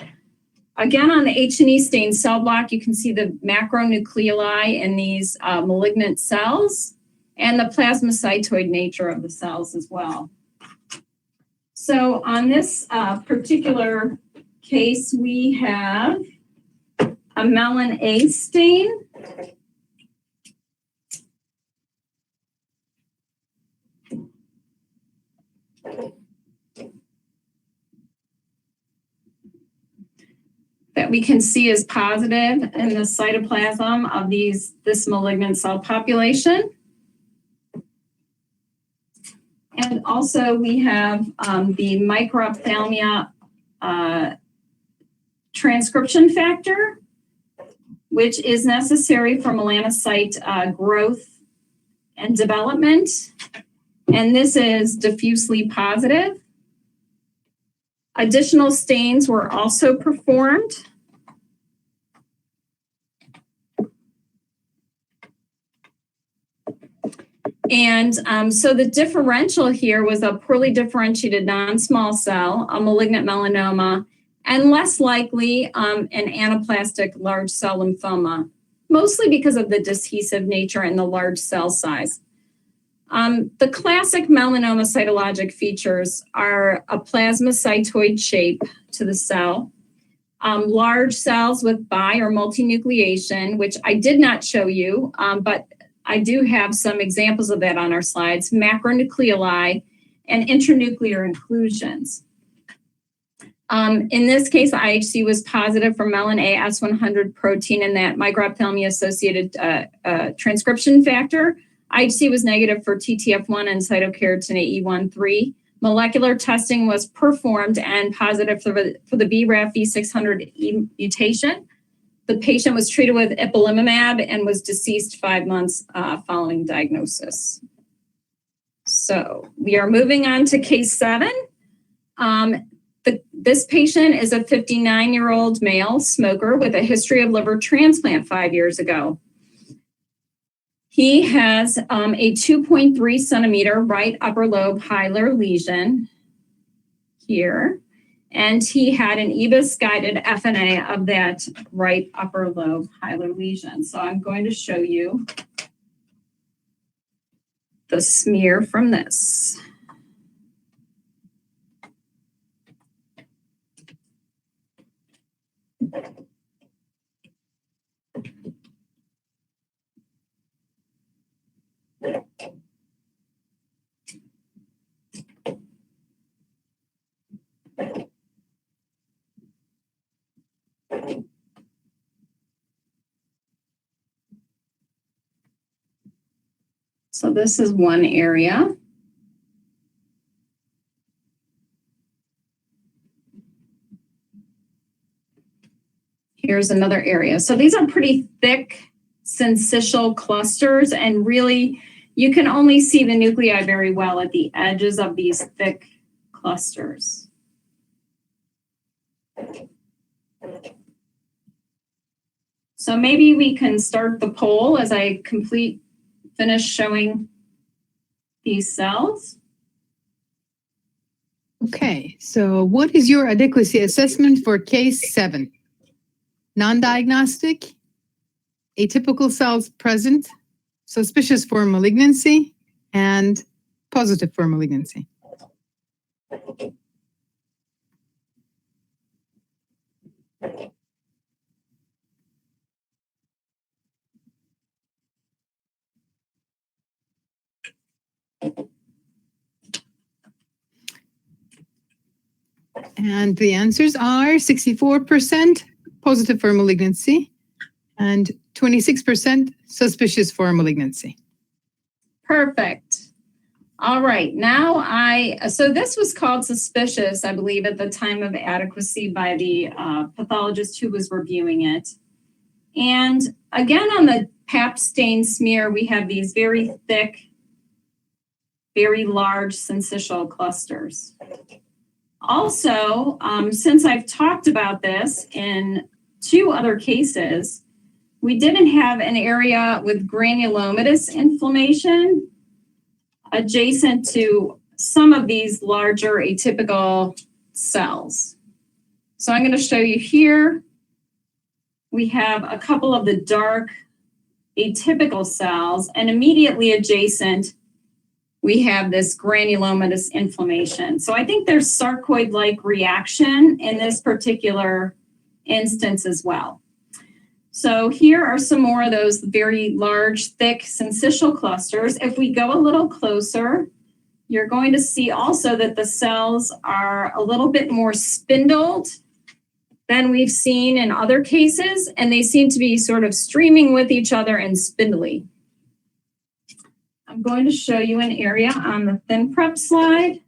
S3: Again, on the H&E stained cell block, you can see the macronucleoli in these malignant cells and the plasmacytoid nature of the cells as well. So on this particular case, we have a melon A stain. That we can see is positive in the cytoplasm of this malignant cell population. And also we have the microphthalmia transcription factor, which is necessary for melanocyte growth and development. And this is diffusely positive. Additional stains were also performed. And so the differential here was a poorly differentiated non-small cell, a malignant melanoma, and less likely an anaplastic large cell lymphoma, mostly because of the discohesive nature and the large cell size. The classic melanoma cytologic features are a plasmacytoid shape to the cell, large cells with bi or multinucleation, which I did not show you, but I do have some examples of that on our slides, macronucleoli, and intranuclear inclusions. In this case, the IHC was positive for melon A S100 protein and that microphthalmia-associated transcription factor. IHC was negative for TTF1 and cytokeratin AE13. Molecular testing was performed and positive for the BRAF V600E mutation. The patient was treated with ipilimumab and was deceased 5 months following diagnosis. So we are moving on to case 7. This patient is a 59-year-old male smoker with a history of liver transplant 5 years ago. He has a 2.3 centimeter right upper lobe hilar lesion here, and he had an EBUS-Guided FNA of that right upper lobe hilar lesion. So I'm going to show you the smear from this. So this is one area. Here's another area. So these are pretty thick syncytial clusters, and really you can only see the nuclei very well at the edges of these thick clusters. So maybe we can start the poll as I finish showing these cells.
S2: Okay, so what is your adequacy assessment for case 7? Non-diagnostic, atypical cells present, suspicious for malignancy, and positive for malignancy. And the answers are 64% positive for malignancy and 26% suspicious for malignancy.
S3: Perfect. All right. Now so this was called suspicious, I believe, at the time of adequacy by the pathologist who was reviewing it. And again, on the pap stain smear, we have these very thick, very large syncytial clusters. Also, since I've talked about this in 2 other cases, we didn't have an area with granulomatous inflammation adjacent to some of these larger atypical cells. So I'm going to show you here. We have a couple of the dark atypical cells, and immediately adjacent, we have this granulomatous inflammation. So I think there's sarcoid-like reaction in this particular instance as well. So here are some more of those very large, thick syncytial clusters. If we go a little closer, you're going to see also that the cells are a little bit more spindled than we've seen in other cases, and they seem to be sort of streaming with each other and spindly. I'm going to show you an area on the thin prep slide.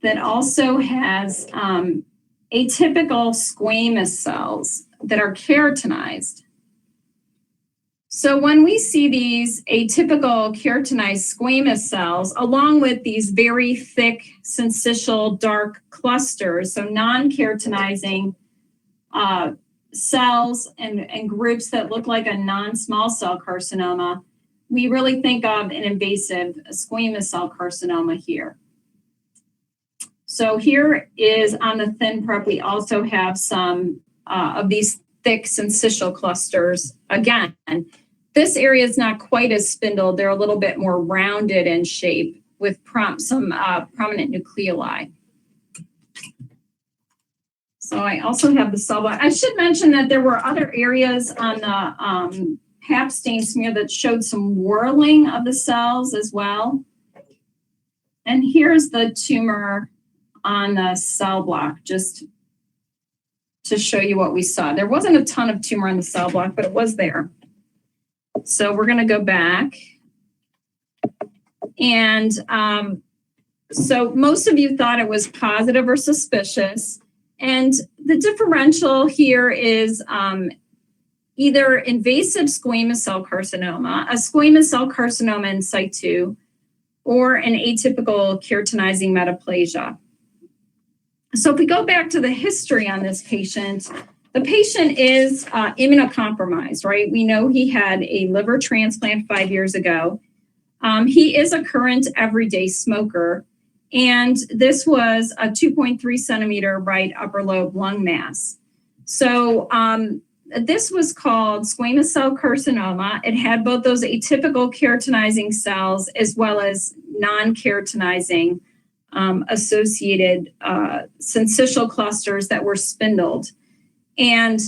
S3: That also has atypical squamous cells that are keratinized. So when we see these atypical keratinized squamous cells, along with these very thick syncytial dark clusters, so non-keratinizing cells and groups that look like a non-small cell carcinoma, we really think of an invasive squamous cell carcinoma here. So here is on the thin prep, we also have some of these thick syncytial clusters. Again, this area is not quite as spindled. They're a little bit more rounded in shape with some prominent nucleoli. So I also have the cell block. I should mention that there were other areas on the Pap stain smear that showed some whirling of the cells as well. And here's the tumor on the cell block, just to show you what we saw. There wasn't a ton of tumor on the cell block, but it was there. So we're going to go back. And so most of you thought it was positive or suspicious. And the differential here is either invasive squamous cell carcinoma, a squamous cell carcinoma in situ, or an atypical keratinizing metaplasia. So if we go back to the history on this patient, the patient is immunocompromised, right? We know he had a liver transplant 5 years ago. He is a current everyday smoker, and this was a 2.3 centimeter right upper lobe lung mass. So this was called squamous cell carcinoma. It had both those atypical keratinizing cells as well as non-keratinizing associated syncytial clusters that were spindled. And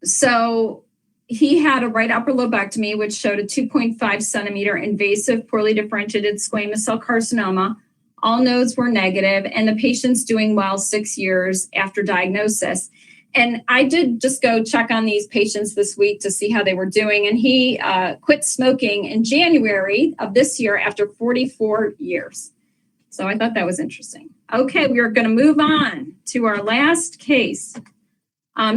S3: so he had a right upper lobectomy, which showed a 2.5 centimeter invasive, poorly differentiated squamous cell carcinoma. All nodes were negative, and the patient's doing well 6 years after diagnosis. And I did just go check on these patients this week to see how they were doing. And he quit smoking in January of this year after 44 years. So I thought that was interesting. Okay, we are going to move on to our last case.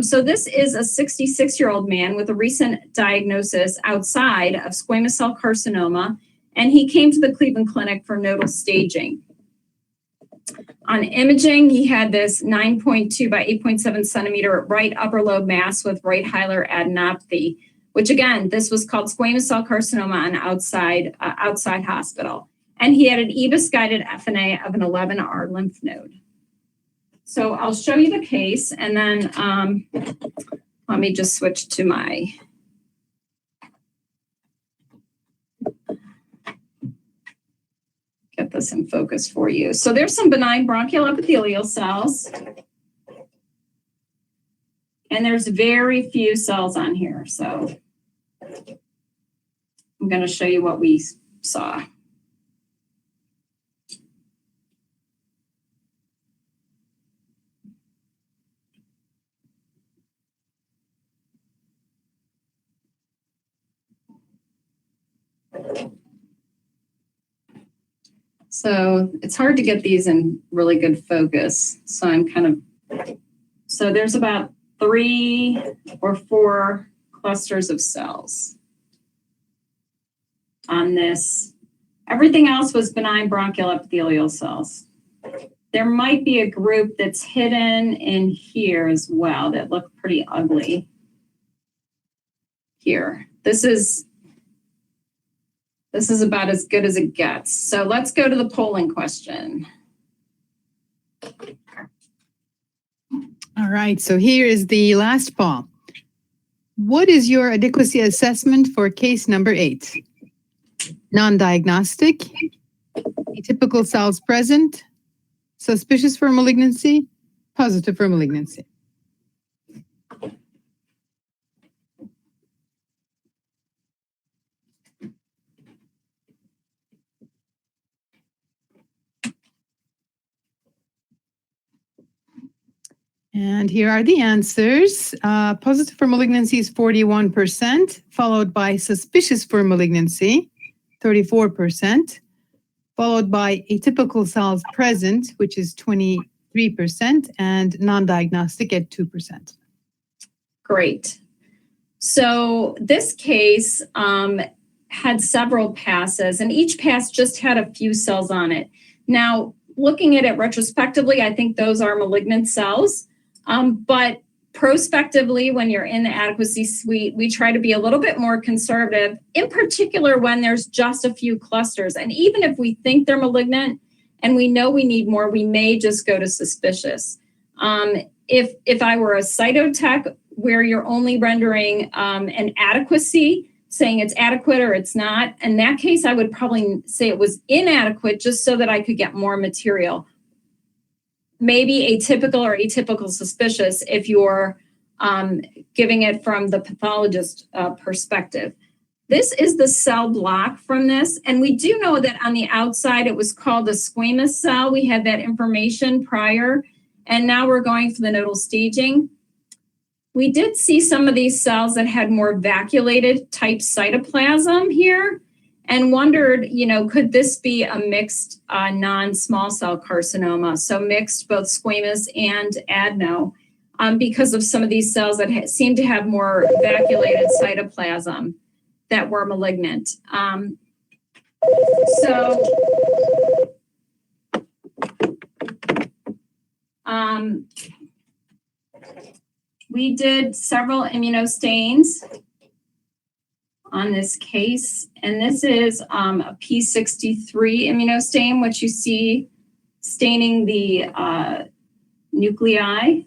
S3: So this is a 66-year-old man with a recent diagnosis outside of squamous cell carcinoma, and he came to the Cleveland Clinic for nodal staging. On imaging, he had this 9.2 by 8.7 centimeter right upper lobe mass with right hilar adenopathy, which again, this was called squamous cell carcinoma on outside hospital. And he had an EBUS-Guided FNA of an 11R lymph node. So I'll show you the case, and then let me just switch to my get this in focus for you. So there's some benign bronchial epithelial cells. And there's very few cells on here. So I'm going to show you what we saw. So it's hard to get these in really good focus. So so there's about 3 or 4 clusters of cells on this. Everything else was benign bronchial epithelial cells. There might be a group that's hidden in here as well that look pretty ugly. Here, this is about as good as it gets. So let's go to the polling question.
S2: All right, so here is the last poll. What is your adequacy assessment for case number 8? Non-diagnostic, atypical cells present, suspicious for malignancy, positive for malignancy. And here are the answers. Positive for malignancy is 41%, followed by suspicious for malignancy, 34%, followed by atypical cells present, which is 23%, and non-diagnostic at 2%.
S3: Great. So this case had several passes, and each pass just had a few cells on it. Now, looking at it retrospectively, I think those are malignant cells. But prospectively, when you're in the adequacy suite, we try to be a little bit more conservative, in particular when there's just a few clusters. And even if we think they're malignant and we know we need more, we may just go to suspicious. If I were a cytotech where you're only rendering an adequacy, saying it's adequate or it's not, in that case, I would probably say it was inadequate just so that I could get more material. Maybe atypical or atypical suspicious if you're giving it from the pathologist perspective. This is the cell block from this. And we do know that on the outside, it was called a squamous cell. We had that information prior, and now we're going for the nodal staging. We did see some of these cells that had more vacuolated type cytoplasm here and wondered, could this be a mixed non-small cell carcinoma? So mixed both squamous and adeno because of some of these cells that seem to have more vacuolated cytoplasm that were malignant. We did several immunostains on this case, and this is a P63 immunostain, which you see staining the nuclei.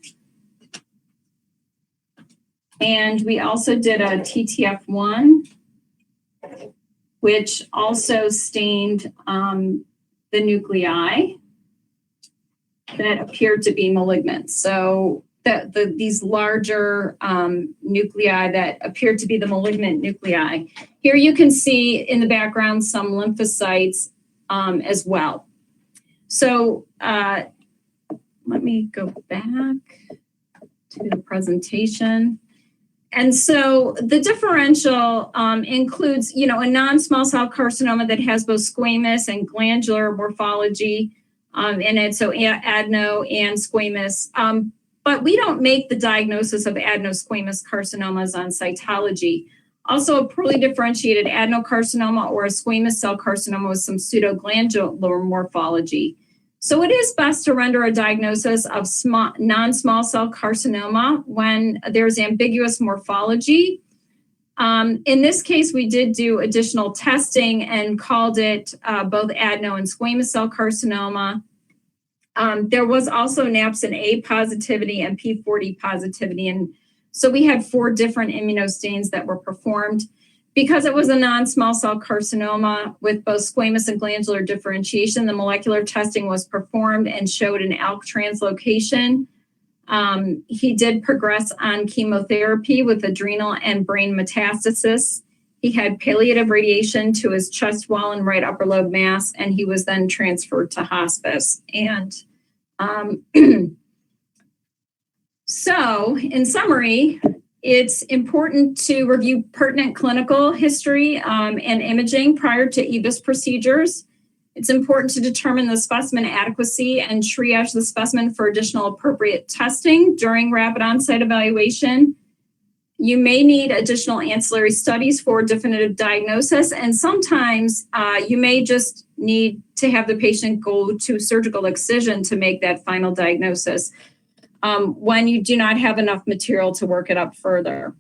S3: And we also did a TTF1, which also stained the nuclei that appeared to be malignant. So these larger nuclei that appeared to be the malignant nuclei. Here you can see in the background some lymphocytes as well. So let me go back to the presentation. And so the differential includes, a non-small cell carcinoma that has both squamous and glandular morphology in it, so adeno and squamous. But we don't make the diagnosis of adenosquamous carcinomas on cytology. Also, a poorly differentiated adenocarcinoma or a squamous cell carcinoma with some pseudoglandular morphology. So it is best to render a diagnosis of non-small cell carcinoma when there's ambiguous morphology. In this case, we did do additional testing and called it both adeno and squamous cell carcinoma. There was also napsin A positivity and P40 positivity. And so we had 4 different immunostains that were performed. Because it was a non-small cell carcinoma with both squamous and glandular differentiation, the molecular testing was performed and showed an ALK translocation. He did progress on chemotherapy with adrenal and brain metastasis. He had palliative radiation to his chest wall and right upper lobe mass, and he was then transferred to hospice. And so, in summary, it's important to review pertinent clinical history and imaging prior to EBUS procedures. It's important to determine the specimen adequacy and triage the specimen for additional appropriate testing during rapid on-site evaluation. You may need additional ancillary studies for definitive diagnosis, and sometimes you may just need to have the patient go to surgical excision to make that final diagnosis when you do not have enough material to work it up further.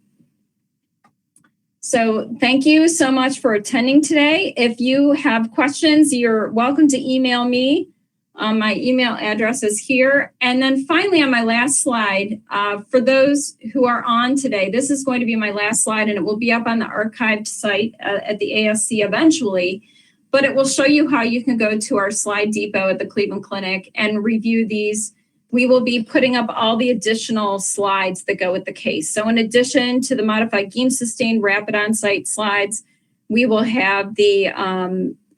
S3: So thank you so much for attending today. If you have questions, you're welcome to email me. My email address is here. And then finally, on my last slide, for those who are on today, this is going to be my last slide, and it will be up on the archived site at the ASC eventually. But it will show you how you can go to our slide depot at the Cleveland Clinic and review these. We will be putting up all the additional slides that go with the case. So in addition to the modified Guim sustained rapid on-site slides, we will have the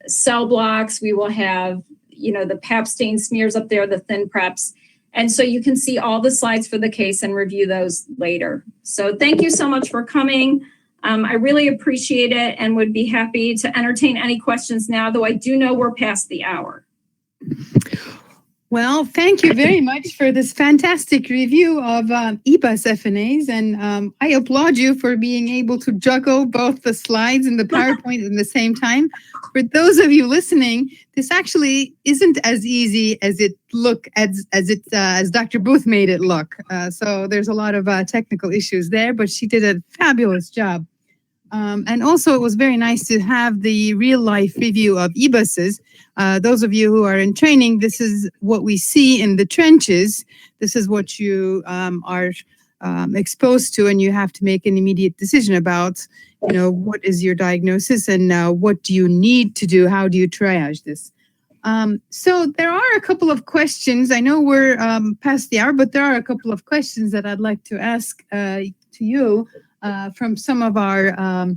S3: cell blocks, we will have the pap stain smears up there, the thin preps. And so you can see all the slides for the case and review those later. So thank you so much for coming. I really appreciate it and would be happy to entertain any questions now, though I do know we're past the hour.
S2: Well, thank you very much for this fantastic review of EBUS FNAs, and I applaud you for being able to juggle both the slides and the PowerPoint at the same time. For those of you listening, this actually isn't as easy as it as Dr. Booth made it look. So there's a lot of technical issues there, but she did a fabulous job. And also, it was very nice to have the real-life review of EBUSs. Those of you who are in training, this is what we see in the trenches. This is what you are exposed to, and you have to make an immediate decision about, what is your diagnosis and what do you need to do? How do you triage this? So there are a couple of questions. I know we're past the hour, but there are a couple of questions that I'd like to ask to you from some of our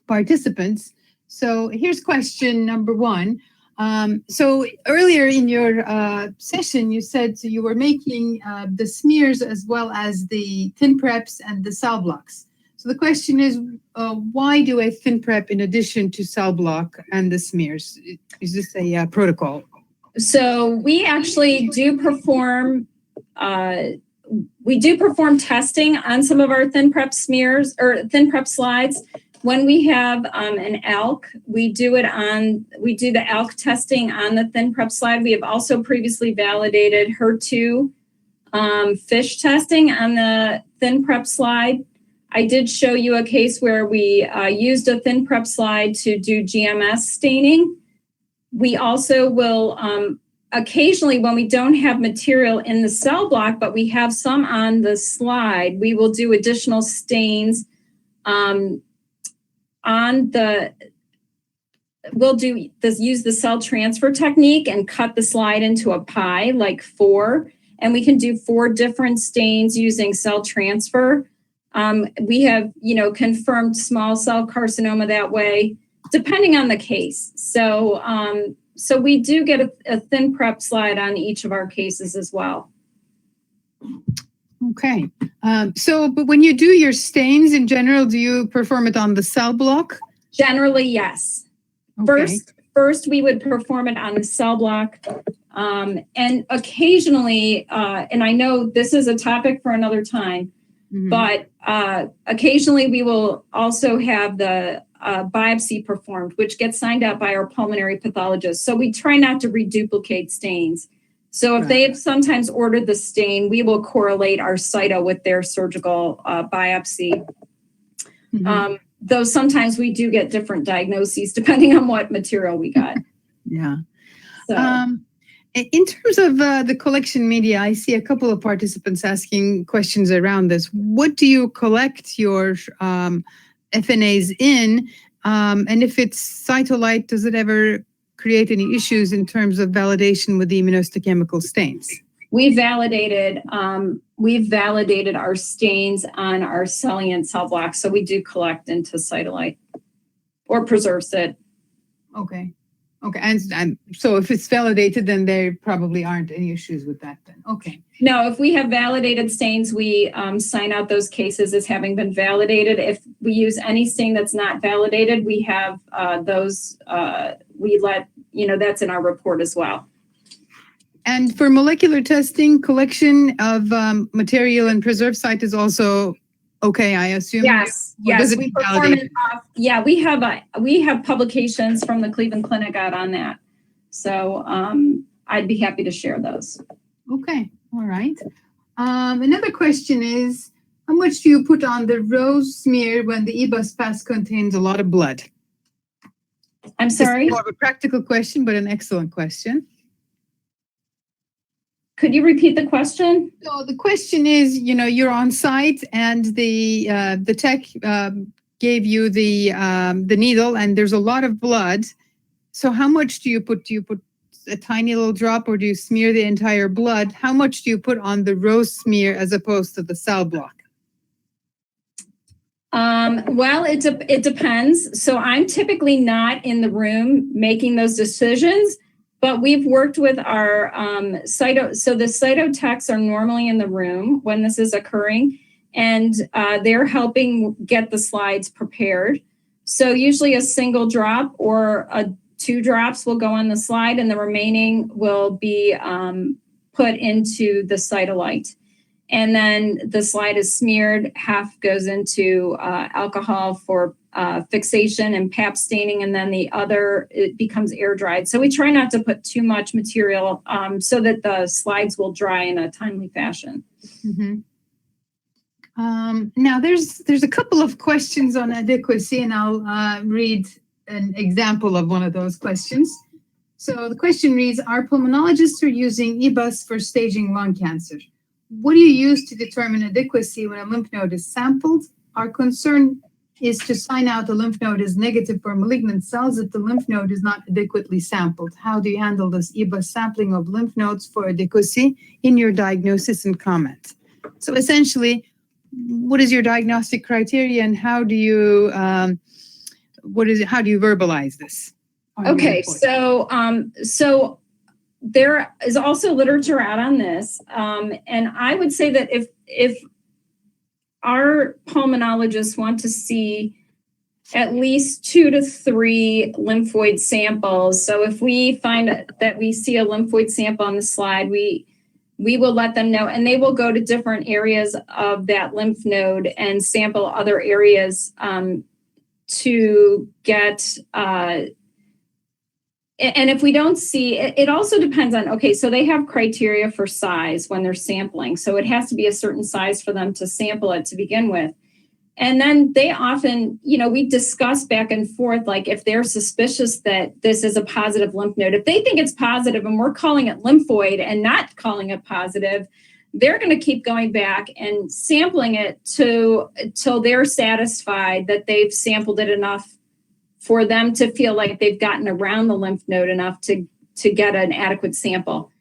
S2: participants. So here's question number one. So earlier in your session, you said you were making the smears as well as the thin preps and the cell blocks. So the question is, why do a thin prep in addition to cell block and the smears? Is this a protocol?
S3: So we actually do perform testing on some of our thin prep smears or thin prep slides. When we have an ALK, we do the ALK testing on the thin prep slide. We have also previously validated HER2 FISH testing on the thin prep slide. I did show you a case where we used a thin prep slide to do GMS staining. We also will occasionally, when we don't have material in the cell block, but we have some on the slide, we will do additional stains we'll use the cell transfer technique and cut the slide into a pie, like 4, and we can do 4 different stains using cell transfer. We have, confirmed small cell carcinoma that way, depending on the case. So we do get a thin prep slide on each of our cases as well.
S2: Okay. But when you do your stains in general, do you perform it on the cell block?
S3: Generally, yes.
S2: Okay.
S3: First, we would perform it on the cell block. And occasionally, and I know this is a topic for another time, but occasionally we will also have the biopsy performed, which gets signed out by our pulmonary pathologist. So we try not to reduplicate stains. So if they've sometimes ordered the stain, we will correlate our cyto with their surgical biopsy. Though sometimes we do get different diagnoses depending on what material we got.
S2: Yeah.
S3: So.
S2: In terms of the collection media, I see a couple of participants asking questions around this. What do you collect your FNAs in? And if it's cytolite, does it ever create any issues in terms of validation with the immunohistochemical stains?
S3: We've validated our stains on our salient cell blocks, so we do collect into cytolite or preserve it.
S2: Okay. And so if it's validated, then there probably aren't any issues with that then. Okay.
S3: No, if we have validated stains, we sign out those cases as having been validated. If we use any stain that's not validated, we have those, that's in our report as well.
S2: And for molecular testing, collection of material and preserved site is also okay, I assume?
S3: Yes, we perform it off. Yeah, we have publications from the Cleveland Clinic out on that. So I'd be happy to share those.
S2: Okay, all right. Another question is, how much do you put on the rose smear when the EBUS pass contains a lot of blood?
S3: I'm sorry?
S2: It's more of a practical question, but an excellent question.
S3: Could you repeat the question?
S2: So the question is, you're on site and the tech gave you the needle and there's a lot of blood. So how much do you put? Do you put a tiny little drop or do you smear the entire blood? How much do you put on the rose smear as opposed to the cell block?
S3: Well, it depends. So I'm typically not in the room making those decisions. But we've worked with our cyto. So the cytotechs are normally in the room when this is occurring, and they're helping get the slides prepared. So usually a single drop or 2 drops will go on the slide, and the remaining will be put into the cytolite. And then the slide is smeared, half goes into alcohol for fixation and pap staining, and then the other, it becomes air dried. So we try not to put too much material so that the slides will dry in a timely fashion.
S2: Now there's a couple of questions on adequacy, and I'll read an example of one of those questions. So the question reads, our pulmonologists are using EBUS for staging lung cancer. What do you use to determine adequacy when a lymph node is sampled? Our concern is to sign out the lymph node as negative for malignant cells if the lymph node is not adequately sampled. How do you handle this EBUS sampling of lymph nodes for adequacy in your diagnosis and comment? So essentially, what is your diagnostic criteria and how do you how do you verbalize this?
S3: Okay, so there is also literature out on this, and I would say that if our pulmonologists want to see at least 2 to 3 lymphoid samples, so if we find that we see a lymphoid sample on the slide, we will let them know, and they will go to different areas of that lymph node and sample other areas to get. And if we don't see, it also depends on, okay, so they have criteria for size when they're sampling. So it has to be a certain size for them to sample it to begin with. And then they often, we discuss back and forth, like if they're suspicious that this is a positive lymph node, if they think it's positive and we're calling it lymphoid and not calling it positive, they're going to keep going back and sampling it till they're satisfied that they've sampled it enough for them to feel like they've gotten around the lymph node enough to get an adequate sample.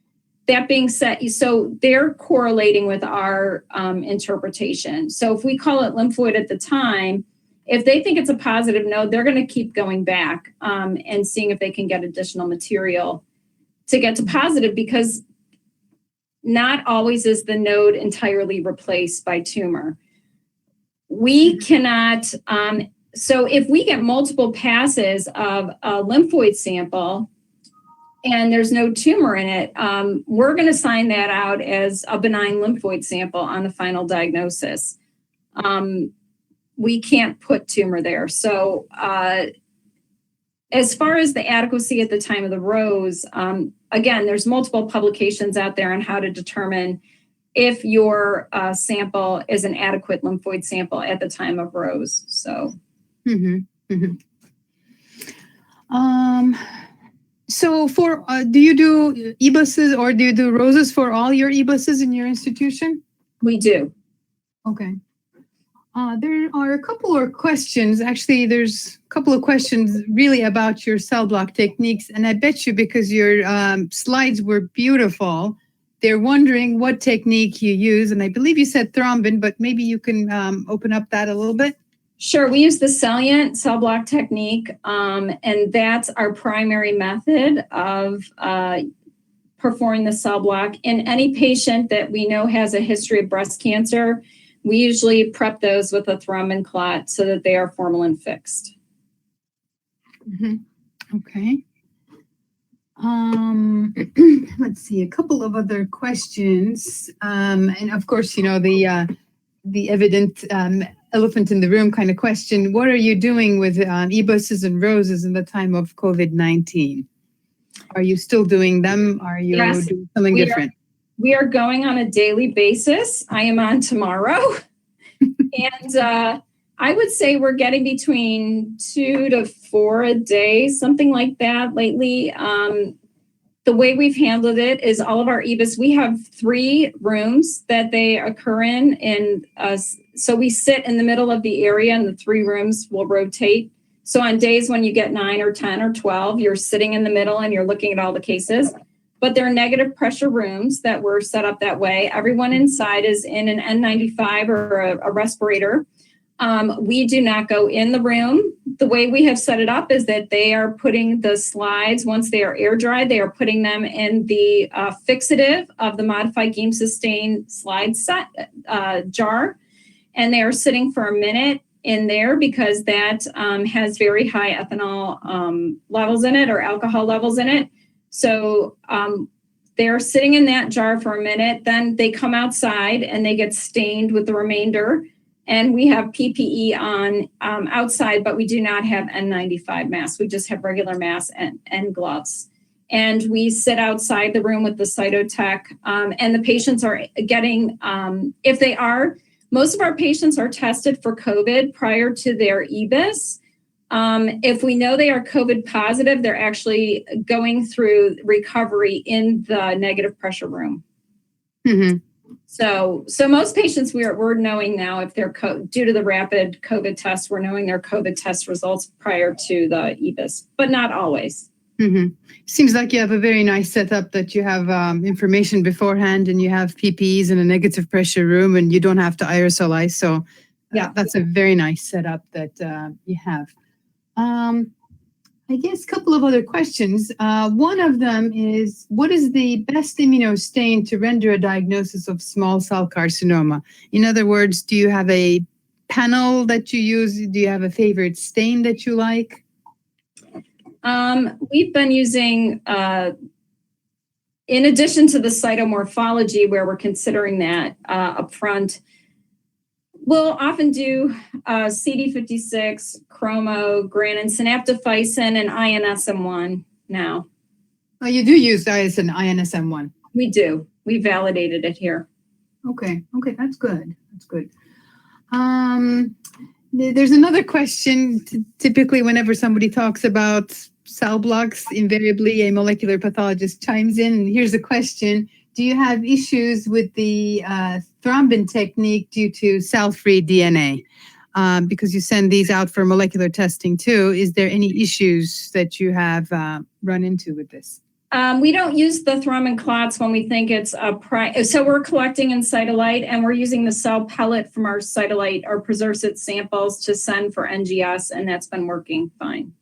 S3: That being said, so they're correlating with our interpretation. So if we call it lymphoid at the time, if they think it's a positive node, they're going to keep going back and seeing if they can get additional material to get to positive, because not always is the node entirely replaced by tumor. We cannot... So if we get multiple passes of a lymphoid sample and there's no tumor in it, we're going to sign that out as a benign lymphoid sample on the final diagnosis. We can't put tumor there. So as far as the adequacy at the time of the rose, again, there's multiple publications out there on how to determine if your sample is an adequate lymphoid sample at the time of rose. So.
S2: So for do you do EBUSs or do you do roses for all your EBUSs in your institution?
S3: We do.
S2: Okay. There are a couple of questions. Actually, there's a couple of questions really about your cell block techniques, and I bet you because your slides were beautiful, they're wondering what technique you use. And I believe you said thrombin, but maybe you can open up that a little bit.
S3: Sure. We use the salient cell block technique, and that's our primary method of performing the cell block. In any patient that we know has a history of breast cancer, we usually prep those with a thrombin clot so that they are formalin fixed.
S2: Okay. Let's see, a couple of other questions. And of course, the evident elephant in the room kind of question. What are you doing with EBUSs and roses in the time of COVID-19? Are you still doing them? Are you doing something different?
S3: We are going on a daily basis. I am on tomorrow. And I would say we're getting between 2 to 4 a day, something like that lately. The way we've handled it is all of our EBUS, we have 3 rooms that they occur in. And so we sit in the middle of the area and the 3 rooms will rotate. So on days when you get 9 or 10 or 12, you're sitting in the middle and you're looking at all the cases. But they're negative pressure rooms that were set up that way. Everyone inside is in an N95 or a respirator. We do not go in the room. The way we have set it up is that they are putting the slides, once they are air dried, they are putting them in the fixative of the modified Game Sustain slide set jar. And they are sitting for a minute in there because that has very high ethanol levels in it or alcohol levels in it. So they're sitting in that jar for a minute, then they come outside and they get stained with the remainder. And we have PPE on outside, but we do not have N95 masks. We just have regular masks and gloves. And we sit outside the room with the cytotech. And the patients are getting, most of our patients are tested for COVID prior to their EBUS. If we know they are COVID positive, they're actually going through recovery in the negative pressure room. So most patients we're knowing now if they're due to the rapid COVID test, we're knowing their COVID test results prior to the EBUS, but not always.
S2: Mm-hmm. Seems like you have a very nice setup that you have information beforehand and you have PPEs in a negative pressure room and you don't have to aerosolize. So
S3: Yeah.
S2: that's a very nice setup that you have. I guess a couple of other questions. One of them is, what is the best immunostain to render a diagnosis of small cell carcinoma? In other words, do you have a panel that you use? Do you have a favorite stain that you like?
S3: We've been using, in addition to the cytomorphology, where we're considering that up front, we'll often do CD56, chromo, granin, synaptophysin, and INSM1 now.
S2: Oh, you do use INSM1?
S3: We do. We validated it here.
S2: Okay, that's good. That's good. There's another question. Typically, whenever somebody talks about cell blocks, invariably a molecular pathologist chimes in. And here's a question. Do you have issues with the thrombin technique due to cell-free DNA? Because you send these out for molecular testing too. Is there any issues that you have run into with this?
S3: We don't use the thrombin clots when we think it's so we're collecting in Cytolite and we're using the cell pellet from our Cytolite or Preservit samples to send for NGS, and that's been working fine.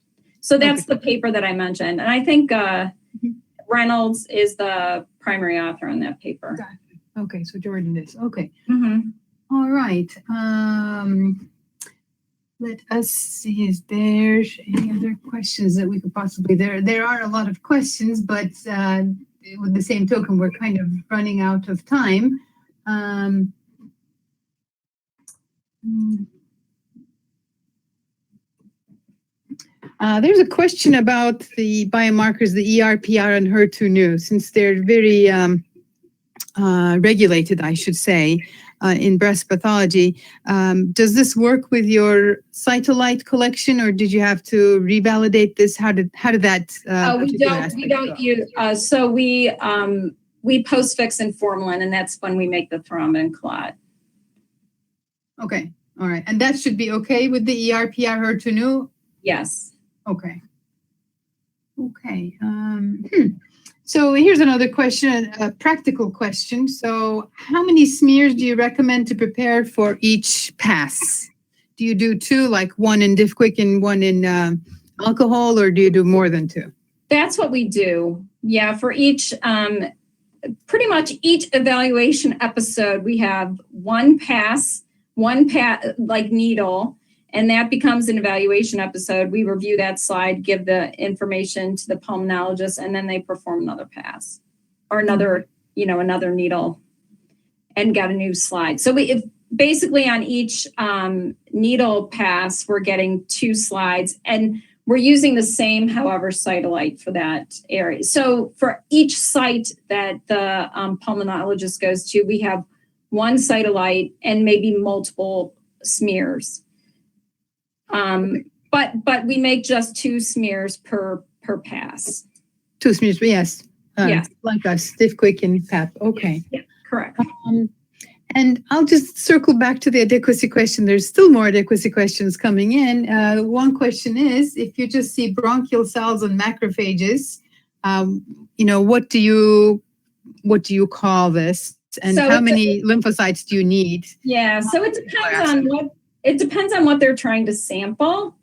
S3: So that's the paper that I mentioned. And I think Reynolds is the primary author on that paper.
S2: Okay, so Jordan is. Okay.
S3: Mm-hmm.
S2: All right. Let us see, is there any other questions that we could possibly, there are a lot of questions, but with the same token, we're kind of running out of time. There's a question about the biomarkers, the ER, PR, and HER2/neu, since they're very regulated, I should say, in breast pathology. Does this work with your Cytolite collection, or did you have to revalidate this? How did that?
S3: We don't use. So we postfix in formalin, and that's when we make the thrombin clot.
S2: Okay, all right, and that should be okay with the ER, PR, HER2/neu?
S3: Yes.
S2: Okay. Okay. So here's another question, a practical question. So how many smears do you recommend to prepare for each pass? Do you do two, like one in Diffquick and one in alcohol, or do you do more than two?
S3: That's what we do. Yeah, for each, pretty much each evaluation episode, we have one pass, like needle, and that becomes an evaluation episode. We review that slide, give the information to the pulmonologist, and then they perform another pass or another needle and get a new slide. So basically on each needle pass, we're getting two slides, and we're using the same, however, Cytolite for that area. So for each site that the pulmonologist goes to, we have one Cytolite and maybe multiple smears. But we make just two smears per pass.
S2: Two smears, yes.
S3: Yes.
S2: Like a Diffquick and PAP. Okay.
S3: Yeah, correct.
S2: And I'll just circle back to the adequacy question. There's still more adequacy questions coming in. One question is, if you just see bronchial cells and macrophages, what do you call this? And how many lymphocytes do you need?
S3: Yeah, so it depends on what they're trying to sample.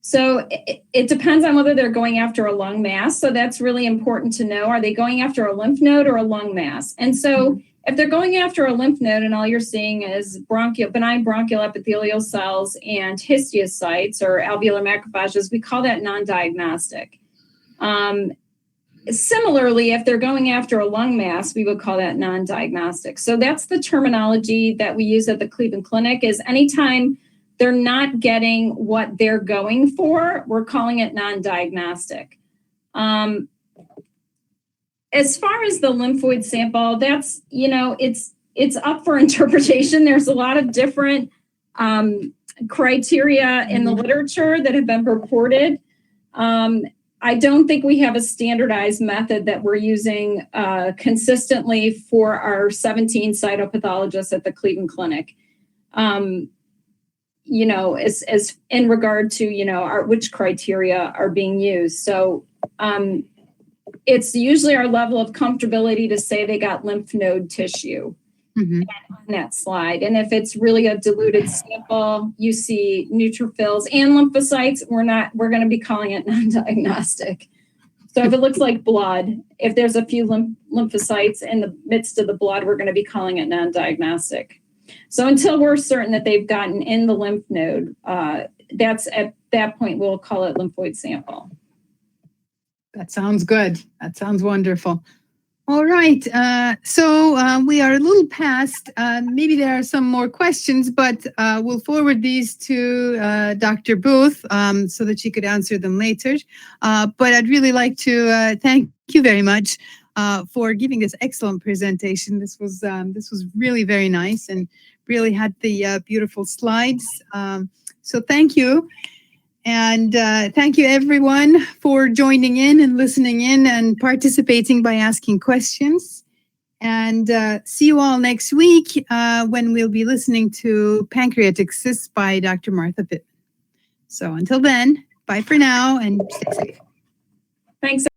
S3: So it depends on whether they're going after a lung mass. So that's really important to know. Are they going after a lymph node or a lung mass? And so if they're going after a lymph node and all you're seeing is benign bronchial epithelial cells and histiocytes or alveolar macrophages, we call that non-diagnostic. Similarly, if they're going after a lung mass, we would call that non-diagnostic. So that's the terminology that we use at the Cleveland Clinic, is anytime they're not getting what they're going for, we're calling it non-diagnostic. As far as the lymphoid sample, that's, it's up for interpretation. There's a lot of different criteria in the literature that have been purported. I don't think we have a standardized method that we're using consistently for our 17 cytopathologists at the Cleveland Clinic. You know, as in regard to, you know, which criteria are being used. So it's usually our level of comfortability to say they got lymph node tissue on that slide. And if it's really a diluted sample, you see neutrophils and lymphocytes, we're going to be calling it non-diagnostic. So if it looks like blood, if there's a few lymphocytes in the midst of the blood, we're going to be calling it non-diagnostic. So until we're certain that they've gotten in the lymph node, that's at that point, we'll call it lymphoid sample.
S2: That sounds good. That sounds wonderful. All right. So we are a little past. Maybe there are some more questions, but we'll forward these to Dr. Booth so that she could answer them later. But I'd really like to thank you very much for giving this excellent presentation. This was really very nice and really had the beautiful slides. So thank you. And thank you, everyone, for joining in and listening in and participating by asking questions. And see you all next week when we'll be listening to Pancreatic Cysts by Dr. Martha Pittman. So until then, bye for now and stay safe.
S3: Thanks.